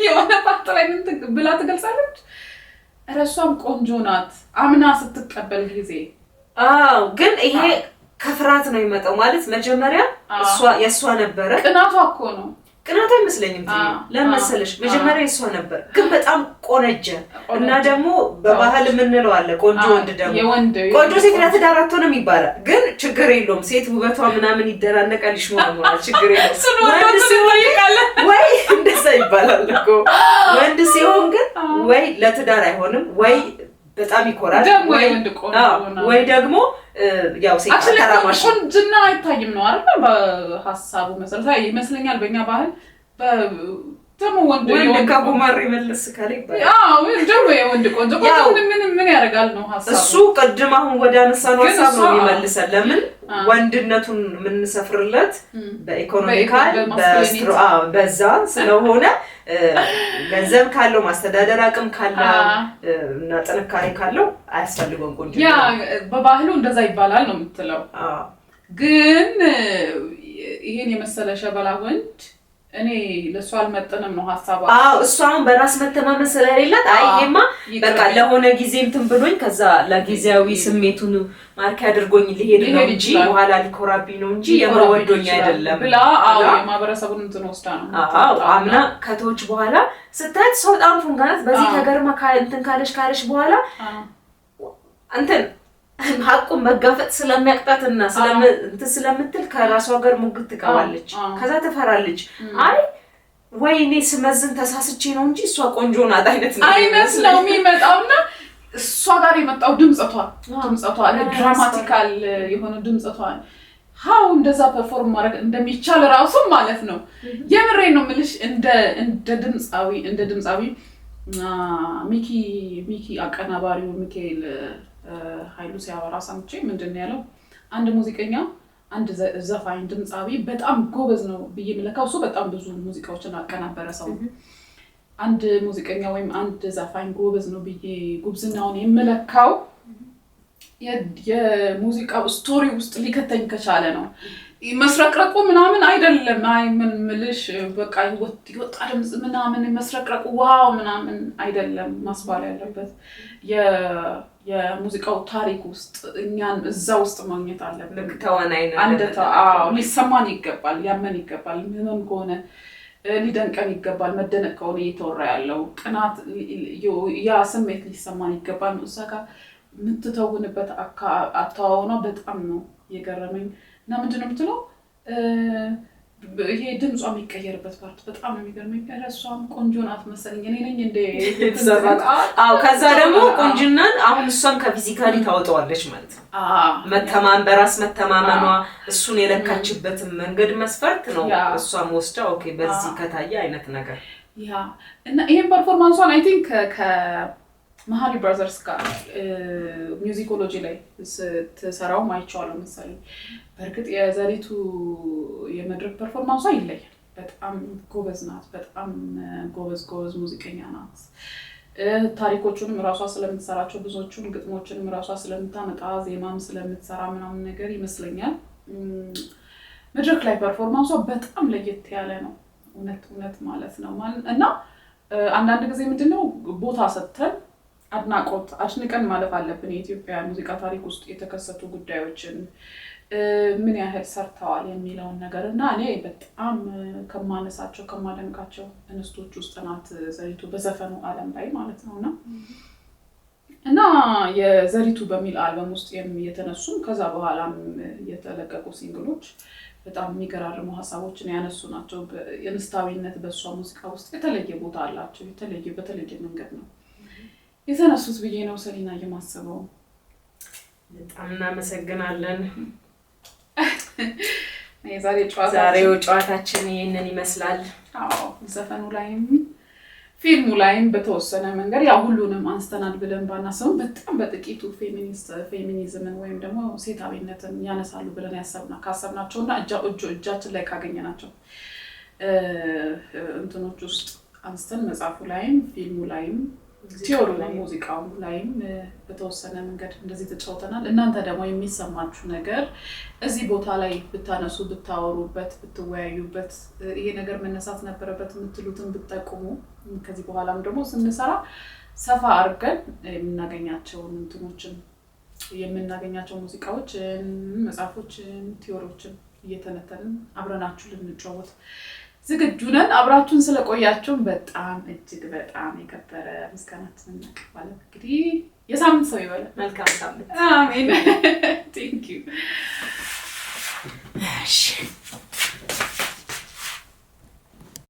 የሆነ ፓርት ላይ ምን ብላ ትገልጻለች እረሷም ቆንጆ ናት አምና ስትቀበል ጊዜ ግን ይሄ ከፍራት ነው የሚመጣው ማለት መጀመሪያ የሷ ነበረ ቅናቷ እኮ ነው ቅናት አይመስለኝም ለመሰለሽ መጀመሪያ እሷ ነበር ግን በጣም ቆነጀ እና ደግሞ በባህል የምንለው አለ ቆንጆ ወንድ ደግሞ ቆንጆ ሴት ለትዳር አትሆንም ይባላል ግን ችግር የለውም ሴት ውበቷ ምናምን ይደራነቃል ይሽሞናል ችግር የለውም ወንድ ሲሆን ወይ እንደዛ ይባላል እኮ ወንድ ሲሆን ግን ወይ ለትዳር አይሆንም ወይ በጣም ይኮራል ወይ ደግሞ ያው ሴት ተራማሽ ቆንጅና አይታይም ነው አይደል በሐሳቡ መሰለኝ ይመስለኛል በእኛ ባህል ደግሞ ወንድ ከጉማሬ መልስ ካለ ይባላል አዎ ደግሞ የወንድ ቆንጆ ምን ያደርጋል ነው ሐሳቡ እሱ ቅድም አሁን ወደ አነሳነው ሐሳብ ነው የሚመልሰን ለምን ወንድነቱን የምንሰፍርለት በኢኮኖሚካል በዛ ስለሆነ ገንዘብ ካለው ማስተዳደር አቅም ካለው እና ጥንካሬ ካለው አያስፈልገውም ቆንጆ ያ በባህሉ እንደዛ ይባላል ነው የምትለው ግን ይሄን የመሰለ ሸበላ ወንድ እኔ ለሷ አልመጠንም ነው ሐሳቧ እሷን በራስ መተማመን ስለሌላት አይሄማ በቃ ለሆነ ጊዜ እንትን ብሎኝ ከዛ ለጊዜያዊ ስሜቱን ማርክ ያድርጎኝ ሊሄድ ነው እንጂ በኋላ ሊኮራብኝ ነው እንጂ የማወዶኝ አይደለም ብላ የማህበረሰቡን እንትን ወስዳ ነው አምና ከተዎች በኋላ ስታት ሰው ጣም ፉንጋናት በዚህ ከገርማ እንትን ካለሽ በኋላ እንትን ሐቁን መጋፈጥ ስለሚያቅጣትና ስለምትል ከራሷ ጋር ሙግት ትቀባለች ከዛ ተፈራለች አይ ወይኔ ስመዝን ተሳስቼ ነው እንጂ እሷ ቆንጆ ናት አይነት ነው የሚመጣውና እሷ ጋር የመጣው ድምጽቷ ድራማቲካል የሆነ ድምጽቷ how እንደዛ ፐርፎርም ማድረግ እንደሚቻል ራሱ ማለት ነው የምሬ ነው ምልሽ እንደ ድምጻዊ ሚኪ አቀናባሪው ሚካኤል ኃይሉ ሲያወራ ሰምቼ ምንድነው ያለው አንድ ሙዚቀኛ አንድ ዘፋኝ ድምጻዊ በጣም ጎበዝ ነው ብዬ ምለካው እሱ በጣም ብዙ ሙዚቃዎችን አቀናበረ ሰው አንድ ሙዚቀኛ ወይም አንድ ዘፋኝ ጎበዝ ነው ብዬ ጉብዝናውን የምለካው የሙዚቃው ስቶሪ ውስጥ ሊከተኝ ከቻለ ነው መስረቅረቁ ምናምን አይደለም አይ ምን ምልሽ በቃ ይወጣ ድምጽ ምናምን መስረቅረቁ ዋው ምናምን አይደለም ማስባል ያለበት የሙዚቃው ታሪክ ውስጥ እኛን እዛ ውስጥ ማግኘት አለብን ተዋናይና ሊሰማን ይገባል ያመን ይገባል ምንም ከሆነ ሊደንቀን ይገባል መደነቅ ከሆነ እየተወራ ያለው ቅናት ያ ስሜት ሊሰማን ይገባል እዛ ጋር ምትተውንበት አታዋውና በጣም ነው የገረመኝ እና ምንድነው የምትለው ይሄ ድምጿ የሚቀየርበት ፓርት በጣም ነው የሚገርመኝ እሷም ቆንጆ ናት መሰለኝ እኔ ነኝ እንደ ተዘራጣ ከዛ ደግሞ ቆንጅናን አሁን እሷም ከፊዚካሊ ታወጣዋለች ማለት ነው መተማመን በራስ መተማመኗ እሱን የለካችበት መንገድ መስፈርት ነው እሷም ወስዳ ኦኬ በዚህ ከታየ አይነት ነገር ያ እና ይሄ ፐርፎርማንሷን አይ ቲንክ ከመሃሊ ብራዘርስ ጋር ሚውዚኮሎጂ ላይ ተሰራው ማይቻለው መሰለኝ በርግጥ የዘሪቱ የመድረክ ፐርፎርማንሷ ይለያል በጣም ጎበዝ ናት በጣም ጎበዝ ሙዚቀኛ ናት ታሪኮቹንም ራሷ ስለምትሰራቸው ብዙዎቹን ግጥሞችንም ራሷ ስለምታመጣ ዜማም ስለምትሰራ ምናምን ነገር ይመስለኛል መድረክ ላይ ፐርፎርማንሷ በጣም ለየት ያለ ነው እውነት ማለት ነው እና አንዳንድ ጊዜ ምንድነው ቦታ ሰጥተን አድናቆት አሽንቀን ማለፍ አለብን የኢትዮጵያ ሙዚቃ ታሪክ ውስጥ የተከሰቱ ጉዳዮችን ምን ያህል ሰርተዋል የሚለውን ነገር እና እኔ በጣም ከማነሳቸው ከማደንቃቸው እንስቶች ውስጥ ናት ዘሪቱ በዘፈኑ ዓለም ላይ ማለት ነውና እና የዘሪቱ በሚል አልበም ውስጥ የተነሱም ከዛ በኋላም የተለቀቁ ሲንግሎች በጣም የሚገራርሙ ሐሳቦችን ያነሱ ናቸው የንስታዊነት በሷ ሙዚቃ ውስጥ የተለየ ቦታ አላቸው በተለየ መንገድ ነው የተነሱት ብዬ ነው ሰሊና የማስበው በጣም እናመሰግናለን ዛሬው ጨዋታችን ይሄንን ይመስላል ዘፈኑ ላይም ፊልሙ ላይም በተወሰነ መንገድ ያው ሁሉንም አንስተናል ብለን ባናስብም በጣም በጥቂቱ ፌሚኒዝምን ወይም ደግሞ ሴታዊነትን ያነሳሉ ብለን ካሰብናቸውና እጃችን ላይ ካገኘናቸው እንትኖች ውስጥ አንስተን መጽሐፉ ላይም ፊልሙ ላይም ቲዮሪ ሙዚቃው ላይም በተወሰነ መንገድ እንደዚህ ተጫውተናል እናንተ ደግሞ የሚሰማችሁ ነገር እዚህ ቦታ ላይ ብታነሱ ብታወሩበት ብትወያዩበት ይሄ ነገር መነሳት ነበረበት የምትሉትን ብትጠቁሙ ከዚህ በኋላም ደግሞ ስንሰራ ሰፋ አድርገን የምናገኛቸው ሙዚቃዎች መጽሐፎች ቲዮሪዎችን እየተነተንን አብረናችሁ ልንጫወት ዝግጁ ነን። አብራችሁን ስለቆያችሁን በጣም እጅግ በጣም የከበረ ምስጋናችንን እናቀርባለን። እንግዲህ የሳምንት ሰው ይበላል። መልካም ሳምንት። አሜን። ቴንክ ዩ። እሺ